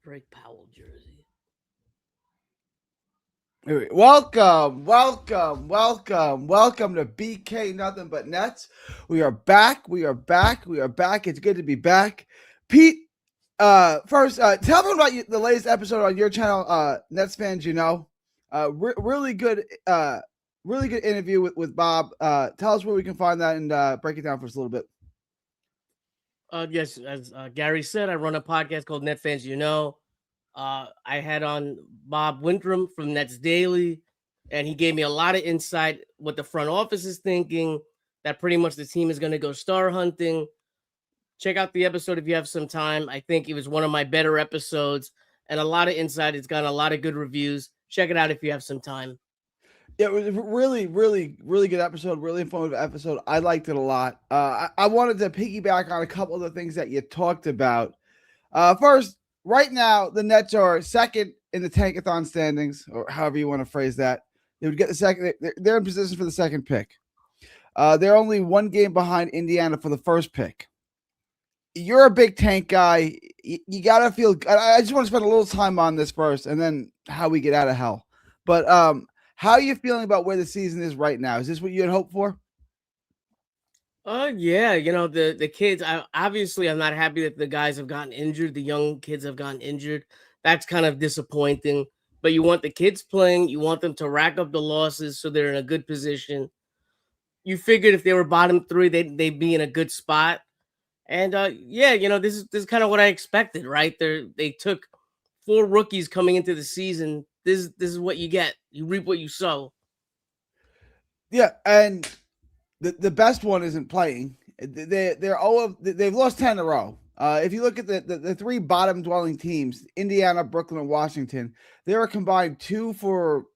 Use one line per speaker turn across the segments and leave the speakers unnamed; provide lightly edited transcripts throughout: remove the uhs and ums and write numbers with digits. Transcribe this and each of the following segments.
Drake Powell jersey.
Welcome to BK Nothing But Nets. We are back. It's good to be back. Pete, first, tell everyone about the latest episode on your channel, Nets fans. Really good interview with Bob. Tell us where we can find that and break it down for us a little bit.
Yes, as Gary said, I run a podcast called Net Fans. I had on Bob Wintram from Nets Daily, and he gave me a lot of insight what the front office is thinking. That pretty much the team is going to go star hunting. Check out the episode if you have some time. I think it was one of my better episodes, and a lot of insight. It's gotten a lot of good reviews. Check it out if you have some time.
Yeah, it was a really good episode, really informative episode. I liked it a lot. I wanted to piggyback on a couple of the things that you talked about. First, right now, the Nets are second in the Tankathon standings, or however you want to phrase that. They would get the second. They're in position for the second pick. They're only one game behind Indiana for the first pick. You're a big tank guy. You gotta feel. I just want to spend a little time on this first, and then how we get out of hell. But how are you feeling about where the season is right now? Is this what you had hoped for?
Yeah, the kids. I'm not happy that the guys have gotten injured. The young kids have gotten injured. That's kind of disappointing. But you want the kids playing. You want them to rack up the losses so they're in a good position. You figured if they were bottom three, they'd be in a good spot. And yeah, this is kind of what I expected, right? They took four rookies coming into the season. This is what you get. You reap what you sow.
Yeah, and the best one isn't playing. They've lost 10 in a row. If you look at the three bottom dwelling teams, Indiana, Brooklyn, and Washington, they're a combined 2 for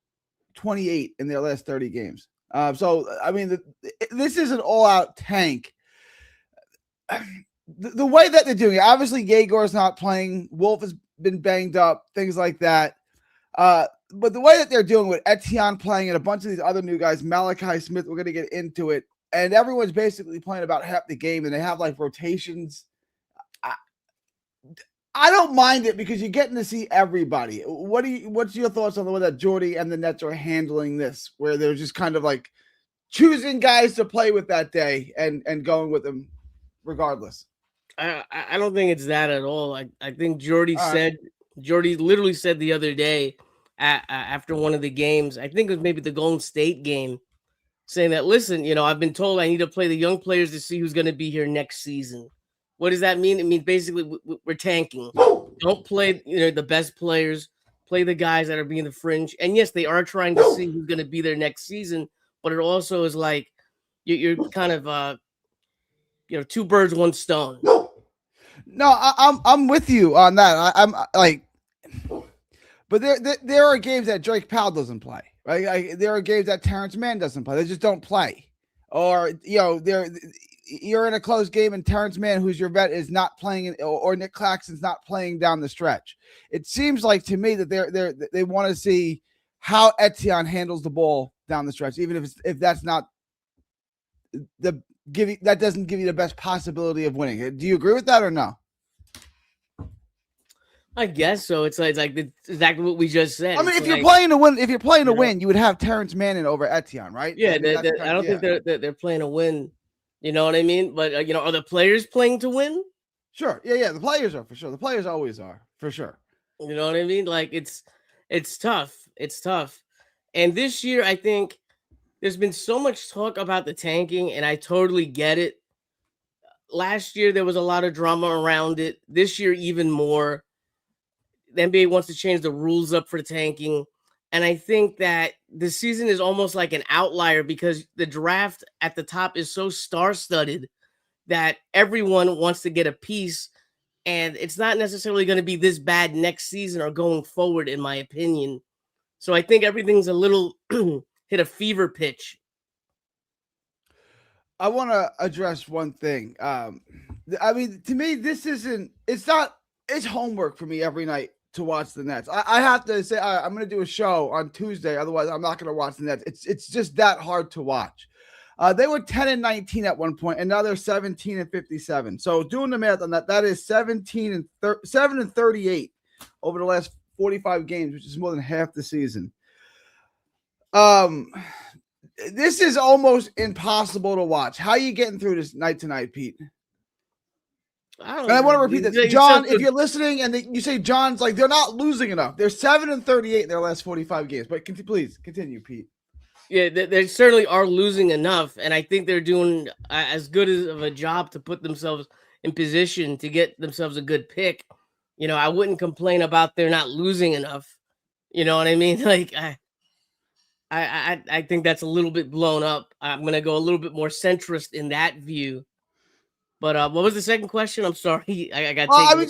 28 in their last 30 games. So I mean, this is an all-out tank. The way that they're doing it, obviously Yegor's not playing. Wolf has been banged up, things like that. But the way that they're doing with Etienne playing and a bunch of these other new guys, Malachi Smith, we're going to get into it. And everyone's basically playing about half the game, and they have like rotations. I don't mind it because you're getting to see everybody. What's your thoughts on the way that Jordy and the Nets are handling this, where they're just kind of like choosing guys to play with that day and going with them regardless?
I don't think it's that at all. I think Jordy literally said the other day after one of the games, I think it was maybe the Golden State game, saying that, listen, I've been told I need to play the young players to see who's going to be here next season. What does that mean? It means basically we're tanking. Don't play, the best players. Play the guys that are being the fringe. And yes, they are trying to see who's going to be there next season. But it also is like you're kind of, two birds, one stone.
No, I'm with you on that. I'm like, but there are games that Drake Powell doesn't play. Right? There are games that Terrence Mann doesn't play. They just don't play. Or you're in a close game and Terrence Mann, who's your vet, is not playing, or Nick Claxton's not playing down the stretch. It seems like to me that they want to see how Etienne handles the ball down the stretch, even if that's not that doesn't give you the best possibility of winning. Do you agree with that or no?
I guess so. It's like exactly what we just said.
I mean, if you're playing to win, you would have Terrence Mann in over Etienne, right?
Yeah, I don't think they're playing to win. You know what I mean? But are the players playing to win?
Sure. Yeah. The players are for sure. The players always are for sure.
You know what I mean? Like it's tough. It's tough. And this year, I think there's been so much talk about the tanking, and I totally get it. Last year there was a lot of drama around it. This year, even more. The NBA wants to change the rules up for tanking. And I think that the season is almost like an outlier because the draft at the top is so star-studded that everyone wants to get a piece. And it's not necessarily going to be this bad next season or going forward, in my opinion. So I think everything's a little hit a fever pitch.
I want to address one thing. I mean, to me, it's homework for me every night to watch the Nets. I have to say, I'm going to do a show on Tuesday. Otherwise, I'm not going to watch the Nets. It's just that hard to watch. They were 10-19 at one point, and now they're 17-57. So doing the math on that, that is 7 and 38 over the last 45 games, which is more than half the season. This is almost impossible to watch. How are you getting through this night tonight, Pete? And I want to repeat this, John. If you're listening, and you say John's like they're not losing enough. They're 7-38 in their last 45 games. But please continue, Pete.
Yeah, they certainly are losing enough, and I think they're doing as good of a job to put themselves in position to get themselves a good pick. You know, I wouldn't complain about they're not losing enough. You know what I mean? Like I think that's a little bit blown up. I'm gonna go a little bit more centrist in that view. But what was the second question? I'm sorry, I got.
I mean,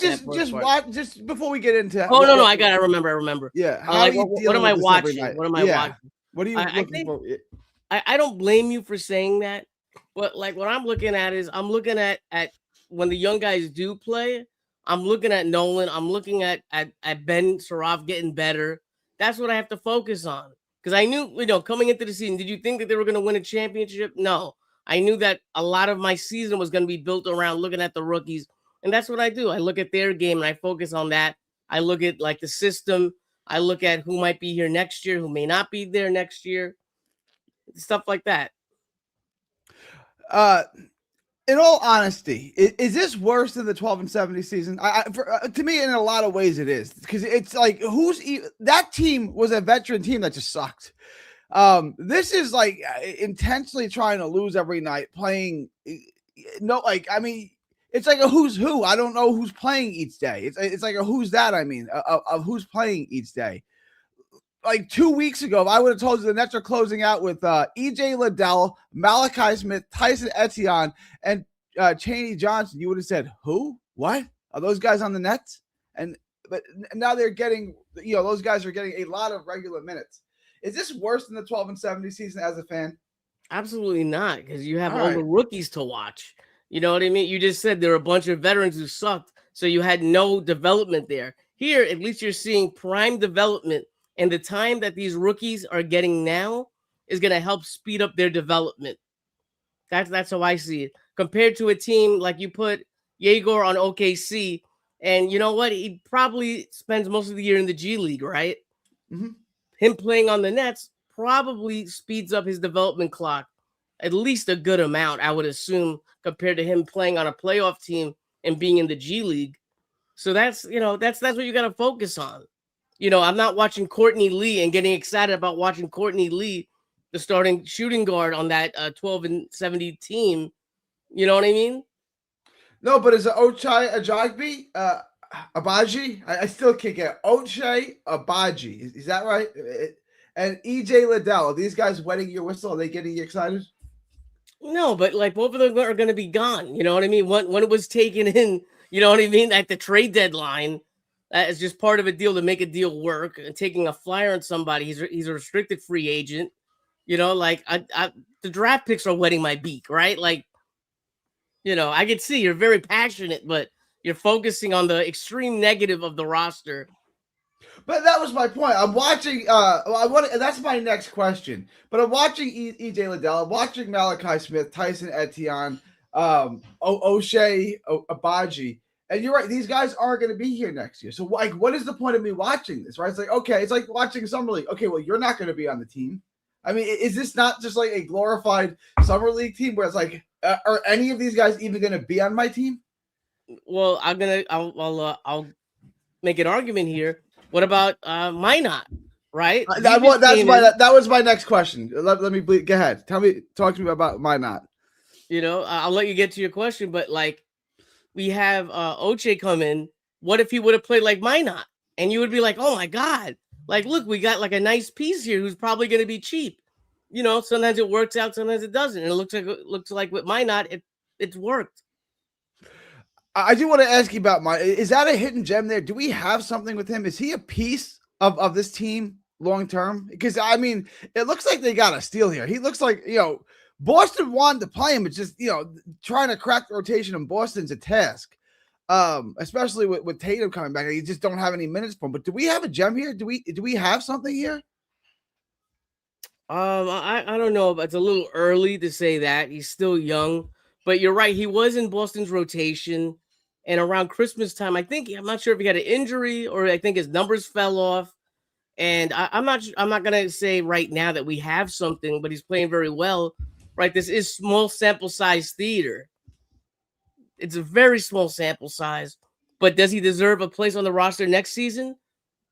just before we get into.
Oh no, I remember.
Yeah.
How what am I watching? What am I watching?
What are you looking for?
I don't blame you for saying that, but like what I'm looking at is I'm looking at when the young guys do play. I'm looking at Nolan. I'm looking at Ben Surratt getting better. That's what I have to focus on because I knew, coming into the season. Did you think that they were going to win a championship? No, I knew that a lot of my season was going to be built around looking at the rookies, and that's what I do. I look at their game and I focus on that. I look at like the system. I look at who might be here next year, who may not be there next year, stuff like that.
In all honesty, is this worse than the 12-70 season? To me, in a lot of ways, it is because it's like that team was a veteran team that just sucked. This is like intentionally trying to lose every night, playing. It's like a who's who. I don't know who's playing each day. It's like a who's that. I mean, of who's playing each day. Like 2 weeks ago, if I would have told you the Nets are closing out with EJ Liddell, Malachi Smith, Tyson Etienne, and Chaney Johnson, you would have said, who? What? Are those guys on the Nets? But now they're getting, those guys are getting a lot of regular minutes. Is this worse than the 12-70 season as a fan?
Absolutely not, because you have all the rookies to watch. You know what I mean? You just said there were a bunch of veterans who sucked, so you had no development there. Here, at least you're seeing prime development. And the time that these rookies are getting now is going to help speed up their development. That's how I see it. Compared to a team like you put Yegor on OKC, and you know what? He probably spends most of the year in the G League, right?
Mm-hmm.
Him playing on the Nets probably speeds up his development clock at least a good amount, I would assume, compared to him playing on a playoff team and being in the G League. So that's what you got to focus on. I'm not watching Courtney Lee and getting excited about watching Courtney Lee, the starting shooting guard on that 12-70 team. You know what I mean?
No, but is it Ochai Agbaji? Agbaji? I still can't get Ochai Agbaji. Is that right? And EJ Liddell, are these guys wetting your whistle? Are they getting you excited?
No, but like both of them are going to be gone. You know what I mean? When it was taken in, you know what I mean? At the trade deadline. It's just part of a deal to make a deal work, and taking a flyer on somebody. He's a restricted free agent. The draft picks are wetting my beak, right? Like, I can see you're very passionate, but you're focusing on the extreme negative of the roster.
But that was my point. I'm watching. That's my next question. But I'm watching EJ Liddell. I'm watching Malachi Smith, Tyson Etienne, Ochai Agbaji. And you're right; these guys aren't going to be here next year. So, like, what is the point of me watching this? Right? It's like, okay, it's like watching Summer League. Okay, well, you're not going to be on the team. I mean, is this not just like a glorified Summer League team where it's like, are any of these guys even going to be on my team?
Well, I'll make an argument here. What about Minot? Right?
That was my next question. Let me go ahead. Talk to me about Minot.
I'll let you get to your question, but like. We have Ochai come in. What if he would have played like Minot? And you would be like, oh my God. Like, look, we got like a nice piece here who's probably going to be cheap. Sometimes it works out, sometimes it doesn't. And it looks like with Minot, it's worked.
I do want to ask you about is that a hidden gem there? Do we have something with him? Is he a piece of this team long term? Because I mean, it looks like they got a steal here. He looks like, Boston wanted to play him. It's just, trying to crack the rotation in Boston's a task, especially with Tatum coming back. You just don't have any minutes for him. But do we have a gem here? Do we have something here?
I don't know, but it's a little early to say that. He's still young, but you're right. He was in Boston's rotation, And around Christmas time, I'm not sure if he had an injury or I think his numbers fell off. And I'm not gonna say right now that we have something, but he's playing very well. Right, this is small sample size theater. It's a very small sample size, but does he deserve a place on the roster next season?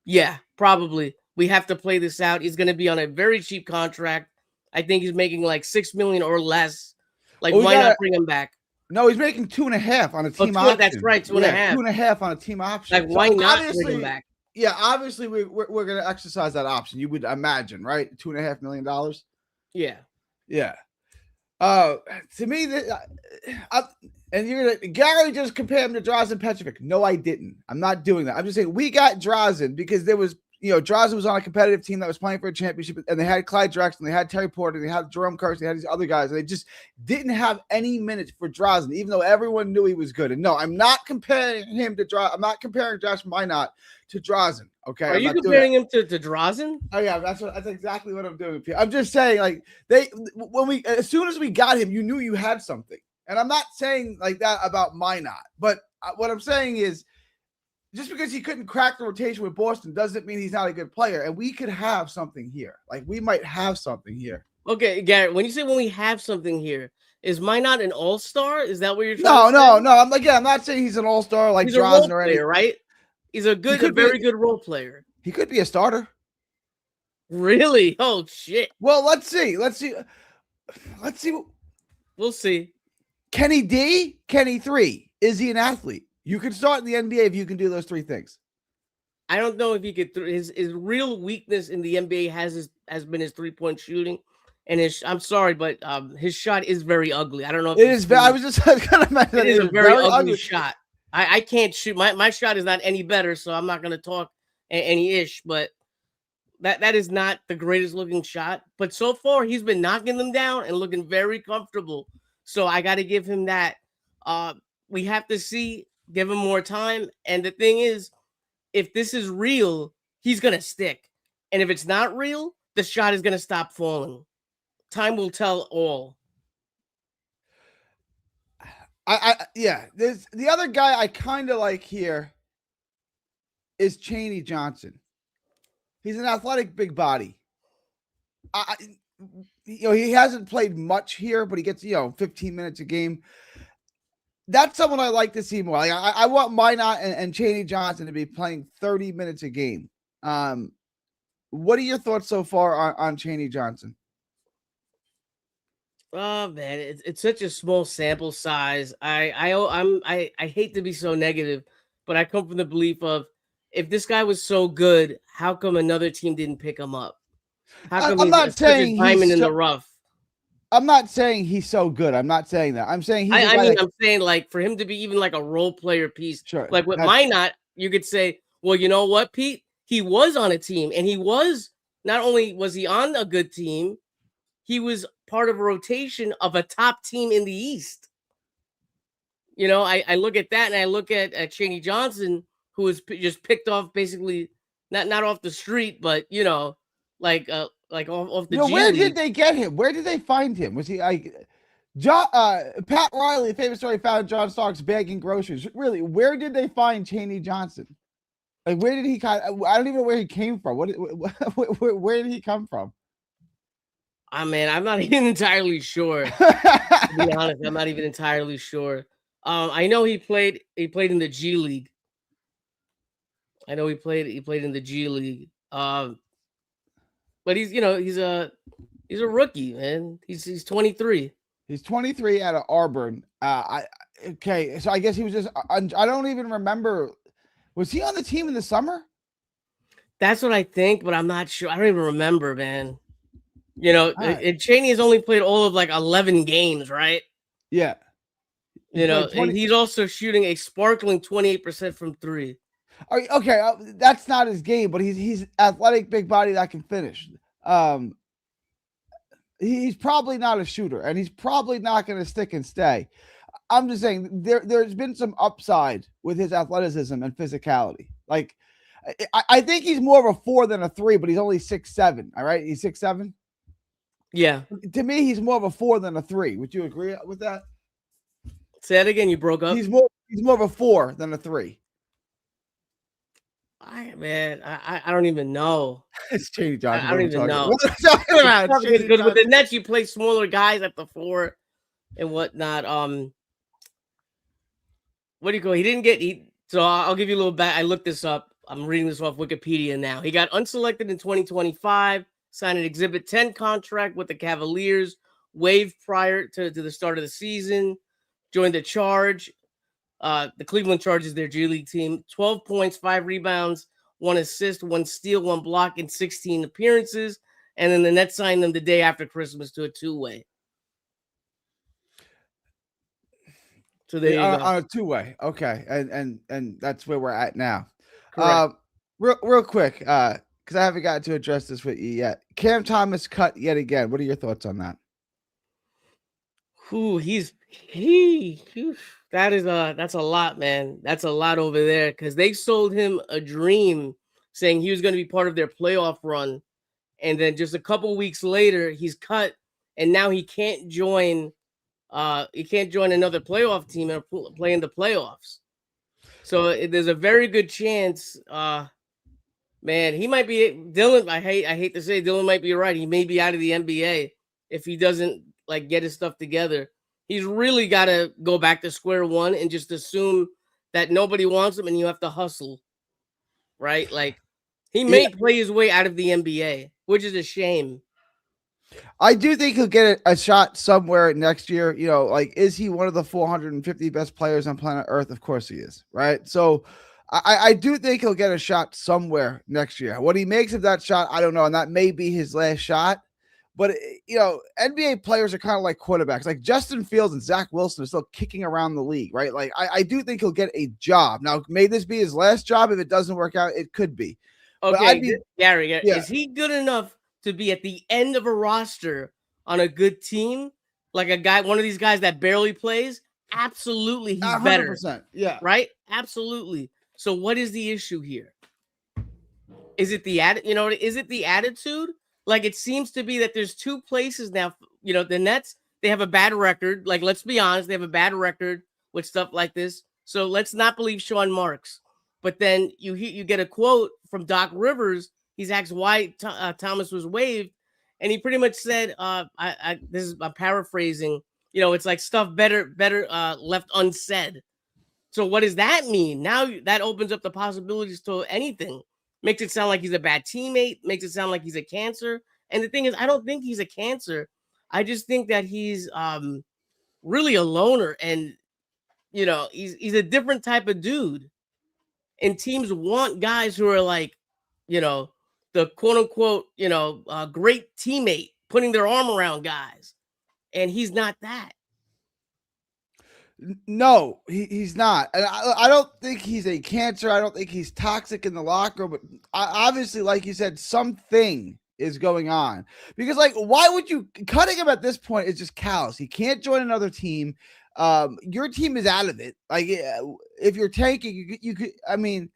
Yeah, probably. We have to play this out. He's going to be on a very cheap contract. I think he's making like 6 million or less. Like, why not bring him back?
No, he's making 2.5 on a team option.
That's right, 2.5.
2.5 on a team option.
Like, why not bring him back?
Yeah, obviously we're going to exercise that option. You would imagine, right? $2.5 million.
Yeah.
Yeah. To me, and you're gonna Gary just compared him to Drazen Petrovic. No, I didn't. I'm not doing that. I'm just saying we got Drazen because there was, Drazen was on a competitive team that was playing for a championship, and they had Clyde Drexler, they had Terry Porter, they had Jerome Kearse, they had these other guys, and they just didn't have any minutes for Drazen, even though everyone knew he was good. And no, I'm not comparing him to Drazen. I'm not comparing Josh Minot to Drazen. Okay,
are you comparing him to Drazen?
Oh yeah, that's exactly what I'm doing. I'm just saying, like as soon as we got him, you knew you had something. And I'm not saying like that about Minot, but what I'm saying is just because he couldn't crack the rotation with Boston doesn't mean he's not a good player. And we could have something here. Like we might have something here.
Okay, Garrett, when you say when we have something here, is Minot an all-star? Is that what you're trying to say?
No. I'm not saying he's an all-star like
he's Drazen or anything, right? He's a very good role player.
He could be a starter.
Really? Oh shit.
Well, let's see.
We'll see.
Kenny D, Kenny 3. Is he an athlete? You can start in the NBA if you can do those three things.
I don't know if he could. His real weakness in the NBA has been his 3-point shooting, and I'm sorry, but his shot is very ugly. I don't know if
it is. I was just gonna mention
it is a very ugly shot. I can't shoot. My shot is not any better, so I'm not gonna talk any ish. But that is not the greatest looking shot. But so far, he's been knocking them down and looking very comfortable. So I got to give him that. We have to give him more time. And the thing is, if this is real, he's going to stick. And if it's not real, the shot is going to stop falling. Time will tell all.
There's the other guy I kind of like here is Chaney Johnson. He's an athletic big body. He hasn't played much here, but he gets 15 minutes a game. That's someone I like to see more. Like I want Minot and Chaney Johnson to be playing 30 minutes a game. What are your thoughts so far on Chaney Johnson?
Oh man, it's such a small sample size. I hate to be so negative, but I come from the belief of if this guy was so good, how come another team didn't pick him up? How come
I'm not saying
diamond in the rough?
I'm not saying he's so good. I'm not saying that. I'm saying
I'm saying like for him to be even like a role player piece.
Sure.
Like with Minot, you could say, well, you know what, Pete? He was on a team, and he was not only was he on a good team, he was part of a rotation of a top team in the East. I look at that and I look at Chaney Johnson, who was just picked off basically not off the street, but like off the G
where
League.
Did they get him? Where did they find him? Was he like Pat Riley, the famous story, found John Starks bagging groceries? Really, where did they find Chaney Johnson? Like, where did he I don't even know where he came from. Where did he come from?
Man, I'm not even entirely sure. To be honest, I'm not even entirely sure. I know he played in the G League. I know he played in the G League. But he's a rookie, man. He's 23.
He's 23 out of Auburn. Okay, so I guess he was just. I don't even remember. Was he on the team in the summer?
That's what I think, but I'm not sure. I don't even remember, man. Chaney has only played all of like 11 games, right?
Yeah.
And he's also shooting a sparkling 28% from 3.
Okay, that's not his game, but he's athletic, big body that can finish. He's probably not a shooter, and he's probably not going to stick and stay. I'm just saying there's been some upside with his athleticism and physicality. Like, I think he's more of a 4 than a 3, but he's only 6'7". All right, he's 6'7".
Yeah.
To me, he's more of a 4 than a 3. Would you agree with that?
Say that again. You broke up.
He's he's more of a 4 than a 3.
I don't even know.
It's Chaney Johnson.
I don't even know.
What are we talking about?
Because with the Nets, you play smaller guys at the 4 and whatnot. What do you call? He didn't get. So I'll give you a little back. I looked this up. I'm reading this off Wikipedia now. He got unselected in 2025. Signed an Exhibit 10 contract with the Cavaliers. Waived prior to the start of the season. Joined the Charge. The Cleveland Chargers, their G League team. 12 points, 5 rebounds, 1 assist, 1 steal, 1 block in 16 appearances. And then the Nets signed him the day after Christmas to a 2-way. So there you go.
On a 2-way. Okay. And that's where we're at now.
Correct.
Real quick, because I haven't gotten to address this with you yet. Cam Thomas cut yet again. What are your thoughts on that?
That's a lot, man. That's a lot over there because they sold him a dream saying he was going to be part of their playoff run. And then just a couple weeks later, he's cut and now he can't join another playoff team and play in the playoffs. So there's a very good chance, man, he might be Dylan. I hate to say Dylan might be right. He may be out of the NBA if he doesn't like get his stuff together. He's really got to go back to square one and just assume that nobody wants him and you have to hustle, right? Like he may play his way out of the NBA, which is a shame.
I do think he'll get a shot somewhere next year. You know, like, is he one of the 450 best players on planet Earth? Of course he is, right? So I do think he'll get a shot somewhere next year. What he makes of that shot, I don't know. And that may be his last shot. But, you know, NBA players are kind of like quarterbacks. Like Justin Fields and Zach Wilson are still kicking around the league, right? Like, I do think he'll get a job. Now, may this be his last job? If it doesn't work out, it could be.
Okay, Gary, is he good enough to be at the end of a roster on a good team? Like a guy, one of these guys that barely plays? Absolutely, he's 100%, better.
Yeah.
Right? Absolutely. So what is the issue here? Is it the is it the attitude? Like, it seems to be that there's two places now. You know, the Nets, they have a bad record. Like, let's be honest, they have a bad record with stuff like this. So let's not believe Sean Marks. But then you get a quote from Doc Rivers. He's asked why Thomas was waived, and he pretty much said, I'm paraphrasing. You know, it's like stuff better left unsaid. So what does that mean? Now that opens up the possibilities to anything. Makes it sound like he's a bad teammate. Makes it sound like he's a cancer. And the thing is, I don't think he's a cancer. I just think that he's really a loner, and you know, he's a different type of dude. And teams want guys who are like, you know, the quote unquote, you know, great teammate, putting their arm around guys, and he's not that.
No, he's not. And I don't think he's a cancer. I don't think he's toxic in the locker room. But obviously, like you said, something is going on. Because, like, why would you cutting him at this point is just callous. He can't join another team. Your team is out of it. Like, if you're tanking, you could. I mean,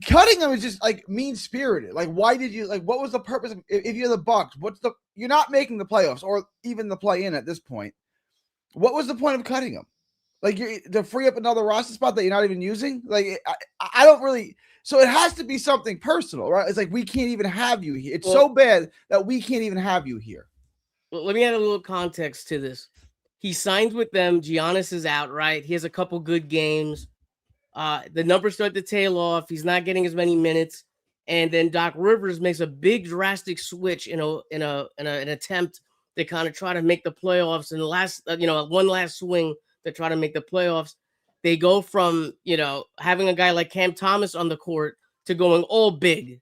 cutting him is just like mean spirited. Like, why did you like? What was the purpose of if you're the Bucks? You're not making the playoffs or even the play in at this point. What was the point of cutting him? Like, to free up another roster spot that you're not even using? Like, I don't really. So it has to be something personal, right? It's like, we can't even have you here. It's so bad that we can't even have you here.
Well, let me add a little context to this. He signs with them. Giannis is out, right? He has a couple good games. The numbers start to tail off. He's not getting as many minutes. And then Doc Rivers makes a big drastic switch in an attempt to kind of try to make the playoffs, and the last, one last swing to try to make the playoffs. They go from, having a guy like Cam Thomas on the court to going all big.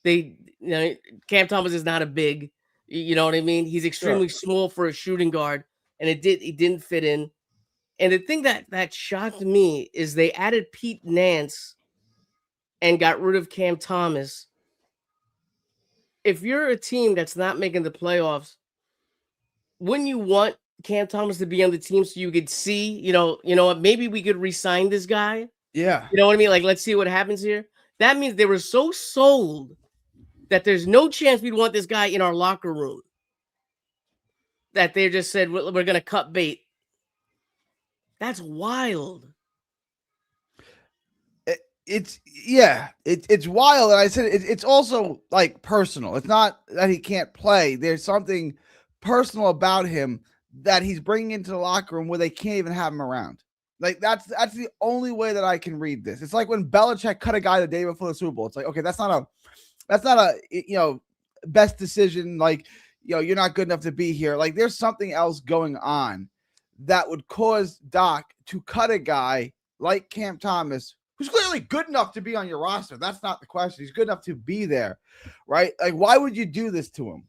Cam Thomas is not a big, you know what I mean? He's extremely small for a shooting guard, and it didn't fit in. And the thing that shocked me is they added Pete Nance and got rid of Cam Thomas. If you're a team that's not making the playoffs, wouldn't you want Cam Thomas to be on the team so you could see, maybe we could re-sign this guy?
Yeah.
You know what I mean? Like, let's see what happens here. That means they were so sold that there's no chance we'd want this guy in our locker room, that they just said, we're going to cut bait. That's wild.
It's wild. And I said it's also like personal. It's not that he can't play. There's something personal about him that he's bringing into the locker room where they can't even have him around. Like that's the only way that I can read this. It's like when Belichick cut a guy the day before the Super Bowl. It's like, okay, that's not a best decision. Like, you're not good enough to be here. Like, there's something else going on that would cause Doc to cut a guy like Cam Thomas, who's clearly good enough to be on your roster. That's not the question. He's good enough to be there, right? Like, why would you do this to him?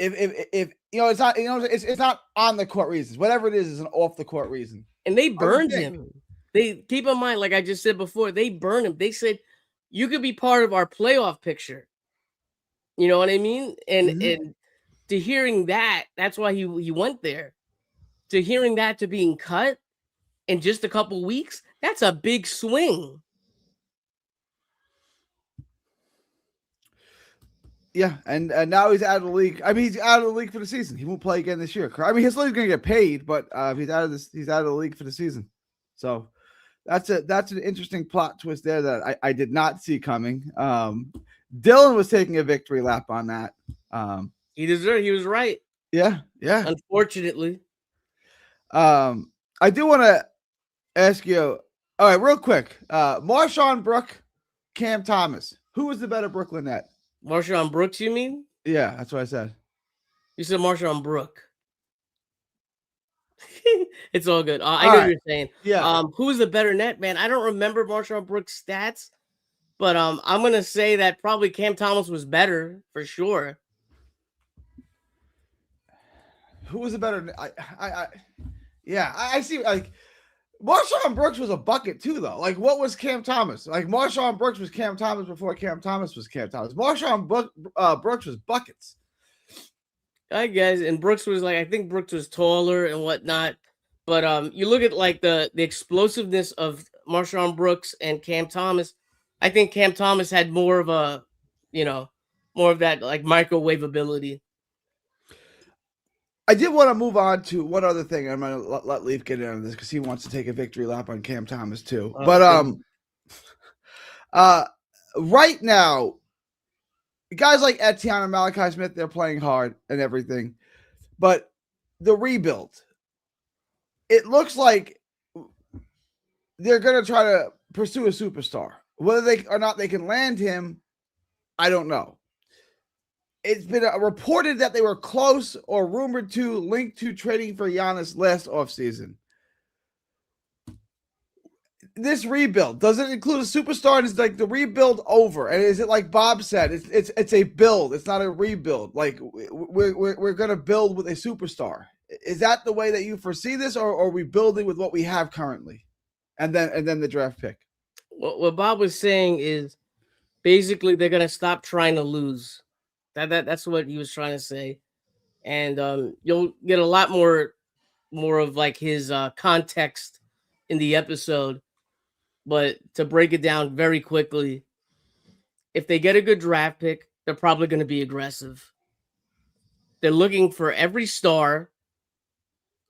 If it's not, it's not on the court reasons. Whatever it is an off the court reason.
And they burned him. They keep in mind, like I just said before, they burned him. They said you could be part of our playoff picture. You know what I mean? And and to hearing that's why he went there. To hearing that, to being cut in just a couple weeks, that's a big swing.
Yeah, and now he's out of the league. I mean, he's out of the league for the season. He won't play again this year. I mean, he's still going to get paid, but he's out of the league for the season. So that's an interesting plot twist there that I did not see coming. Dylan was taking a victory lap on that.
He was right.
Yeah.
Unfortunately.
I do want to ask you, all right, real quick. Marshawn Brooks, Cam Thomas. Who was the better Brooklyn Net?
Marshawn Brooks, you mean?
Yeah, that's what I said.
You said Marshawn Brooks. It's all good. I know what you're saying.
Yeah.
Who's the better net, man? I don't remember Marshawn Brooks' stats, but I'm gonna say that probably Cam Thomas was better for sure.
Who was the better? I see. Like, Marshawn Brooks was a bucket too, though. Like, what was Cam Thomas? Like, Marshawn Brooks was Cam Thomas before Cam Thomas was Cam Thomas. Marshawn Brooks was buckets.
I guess, and Brooks was I think Brooks was taller and whatnot. But you look at like the explosiveness of Marshawn Brooks and Cam Thomas. I think Cam Thomas had more of a, more of that like microwave ability.
I did want to move on to one other thing. I'm going to let Leaf get into this because he wants to take a victory lap on Cam Thomas too. But right now, guys like Etienne and Malachi Smith, they're playing hard and everything. But the rebuild, it looks like they're going to try to pursue a superstar. Whether they or not they can land him, I don't know. It's been reported that they were close or rumored to linked to trading for Giannis last offseason. This rebuild, does it include a superstar? And is like the rebuild over? And is it like Bob said, it's a build, it's not a rebuild. Like we're gonna build with a superstar. Is that the way that you foresee this, or are we building with what we have currently? And then the draft pick.
What Bob was saying is basically they're gonna stop trying to lose. That's what he was trying to say, and you'll get a lot more of like his context in the episode. But to break it down very quickly, if they get a good draft pick, they're probably going to be aggressive. They're looking for every star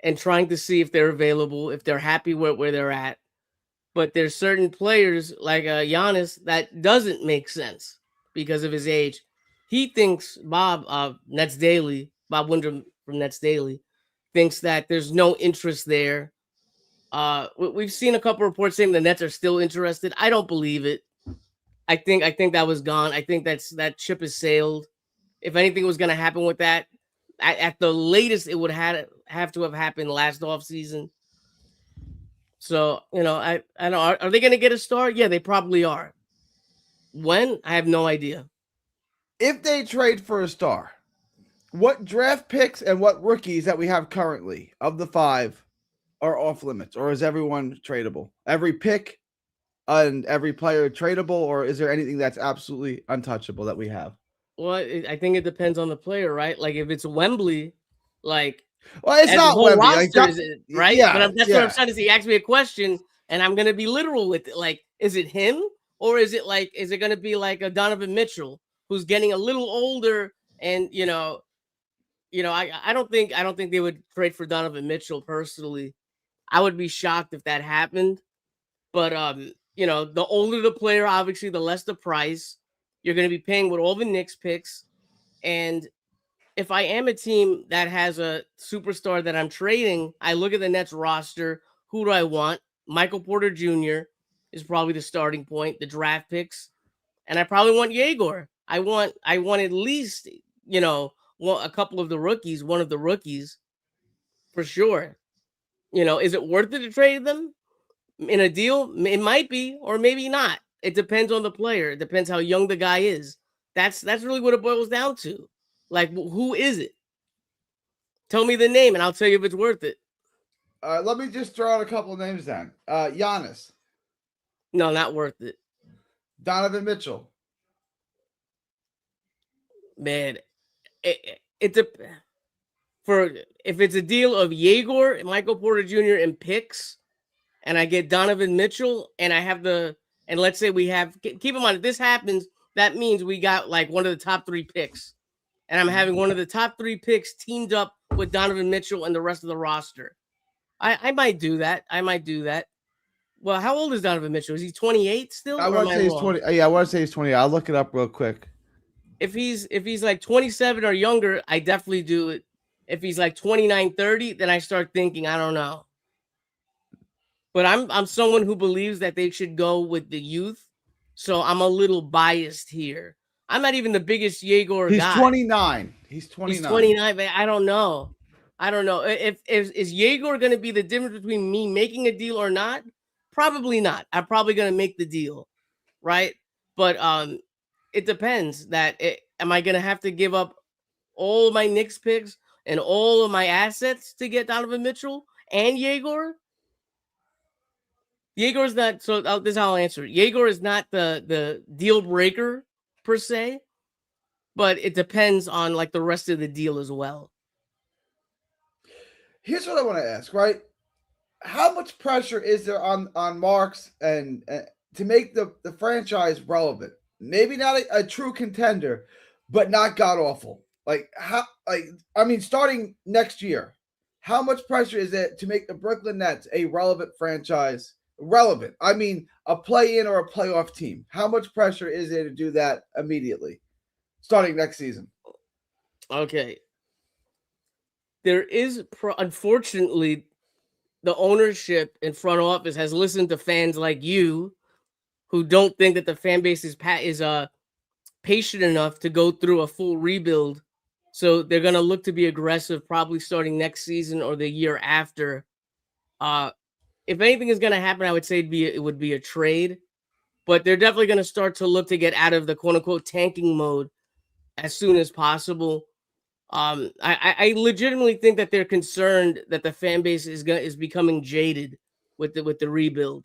and trying to see if they're available, if they're happy where they're at. But there's certain players like Giannis that doesn't make sense because of his age. He thinks Bob Windham from Nets Daily thinks that there's no interest there. We've seen a couple reports saying the Nets are still interested. I don't believe it. I think that was gone. I think that ship has sailed. If anything was going to happen with that, at the latest, it would have to have happened last offseason. So, I don't know. Are they going to get a star? Yeah, they probably are. When? I have no idea.
If they trade for a star, what draft picks and what rookies that we have currently of the 5 are off limits, or is everyone tradable? Every pick and every player tradable, or is there anything that's absolutely untouchable that we have?
Well, I think it depends on the player, right? Like if it's Wembley, like
it's not Wembley,
roster, right?
Yeah,
but that's what I'm trying to say. He asked me a question, and I'm gonna be literal with it. Like, is it him, or is it gonna be like a Donovan Mitchell who's getting a little older? And I don't think they would trade for Donovan Mitchell personally. I would be shocked if that happened. But you know, the older the player, obviously, the less the price. You're going to be paying with all the Knicks picks. And if I am a team that has a superstar that I'm trading, I look at the Nets roster. Who do I want? Michael Porter Jr. is probably the starting point, the draft picks. And I probably want Yegor. I want at least, you know, a couple of the rookies, one of the rookies for sure. You know, is it worth it to trade them in a deal? It might be, or maybe not. It depends on the player. It depends how young the guy is. That's really what it boils down to. Like, who is it? Tell me the name, and I'll tell you if it's worth it.
Let me just throw out a couple of names then. Giannis.
No, not worth it.
Donovan Mitchell.
Man, if it's a deal of Yegor and Michael Porter Jr. and picks, and I get Donovan Mitchell, and I have and let's say we have, keep in mind, if this happens, that means we got like one of the top 3 picks. And I'm having one of the top 3 picks teamed up with Donovan Mitchell and the rest of the roster. I might do that. Well, how old is Donovan Mitchell? Is he 28 still?
I want to say he's 20. Yeah, I want to say he's 20. I'll look it up real quick.
If he's like 27 or younger, I definitely do it. If he's like 29, 30, then I start thinking, I don't know. But I'm someone who believes that they should go with the youth. So I'm a little biased here. I'm not even the biggest Yegor guy.
He's 29. He's 29.
He's 29, but I don't know. If is Yegor going to be the difference between me making a deal or not? Probably not. I'm probably going to make the deal, right? But it depends. Am I going to have to give up all of my Knicks picks and all of my assets to get Donovan Mitchell and Yegor? Yegor's not. So this is how I'll answer it. Yegor is not the deal breaker per se, but it depends on like the rest of the deal as well.
Here's what I want to ask, right? How much pressure is there on Marks and to make the franchise relevant? Maybe not a true contender, but not god awful. Starting next year, how much pressure is it to make the Brooklyn Nets a relevant franchise? Relevant. I mean, a play-in or a playoff team. How much pressure is there to do that immediately, starting next season?
Okay. There is, unfortunately, the ownership and front office has listened to fans like you who don't think that the fan base is patient enough to go through a full rebuild. So they're going to look to be aggressive probably starting next season or the year after. If anything is going to happen, I would say it would be a trade. But they're definitely going to start to look to get out of the quote-unquote tanking mode as soon as possible. I legitimately think that they're concerned that the fan base is becoming jaded with the rebuild.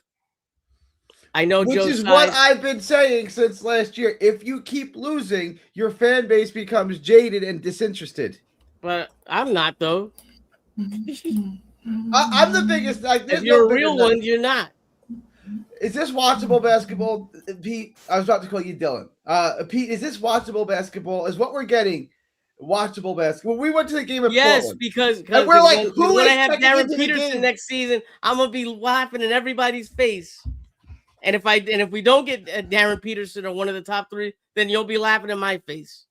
I know,
which is what I've been saying since last year. If you keep losing, your fan base becomes jaded and disinterested.
But I'm not, though.
I'm the biggest.
If you're a real one, you're not.
Is this watchable basketball, Pete? I was about to call you Dylan. Pete, is this watchable basketball? Is what we're getting watchable basketball? We went to the game of Portland.
because
and we're like,
when I have Darren Peterson next season, I'm gonna be laughing in everybody's face. And if we don't get Darren Peterson or one of the top 3, then you'll be laughing in my face.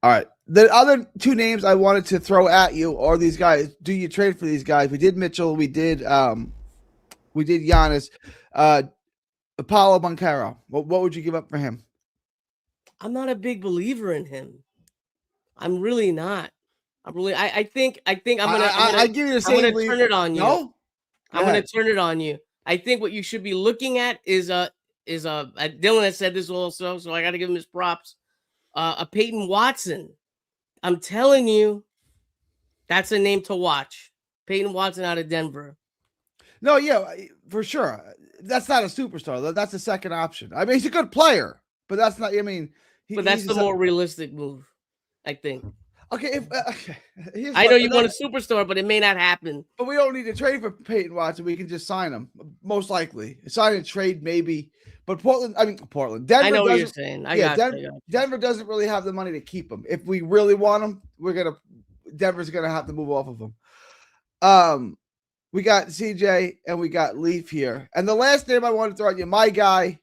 All right. The other 2 names I wanted to throw at you are these guys. Do you trade for these guys? We did Mitchell. We did Giannis. Paolo Banchero. What would you give up for him?
I'm not a big believer in him. I'm really not. I think I'm gonna
give you the same.
I'm gonna turn it on you.
No?
I'm gonna turn it on you. I think what you should be looking at is Dylan has said this also, so I got to give him his props. A Peyton Watson. I'm telling you, that's a name to watch. Peyton Watson out of Denver.
No, yeah, for sure. That's not a superstar. That's a second option. I mean, he's a good player, but that's not. I mean,
but that's the more realistic move, I think.
Okay,
I know you want a superstar, but it may not happen.
But we don't need to trade for Peyton Watson. We can just sign him, most likely. Sign and trade, maybe. But Portland. Denver.
I know what you're saying.
Denver doesn't really have the money to keep him. If we really want him, Denver's gonna have to move off of him. we got CJ, and we got Leaf here. And the last name I want to throw at you, my guy,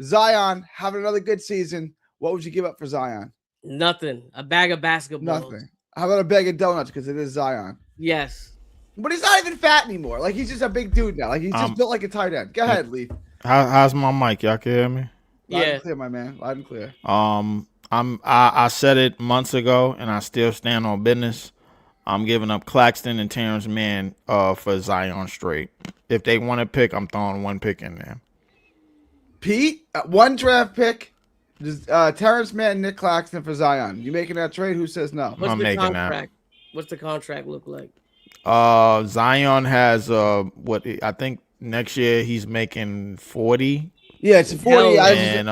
Zion, having another good season. What would you give up for Zion?
Nothing. A bag of basketball.
Nothing. How about a bag of donuts? Because it is Zion.
Yes.
But he's not even fat anymore. Like, he's just a big dude now. Like, he's just built like a tight end. Go ahead, Leaf.
How's my mic? Y'all can hear me?
Loud and clear, my man. Loud and clear.
I said it months ago, and I still stand on business. I'm giving up Claxton and Terrence Mann for Zion straight. If they want to pick, I'm throwing one pick in there.
Pete, one draft pick, Terrence Mann, Nick Claxton for Zion. You making that trade? Who says no?
What's
I'm
the
making
contract? What's the contract look like?
Zion has what I think next year he's making 40.
Yeah, it's a 40.
And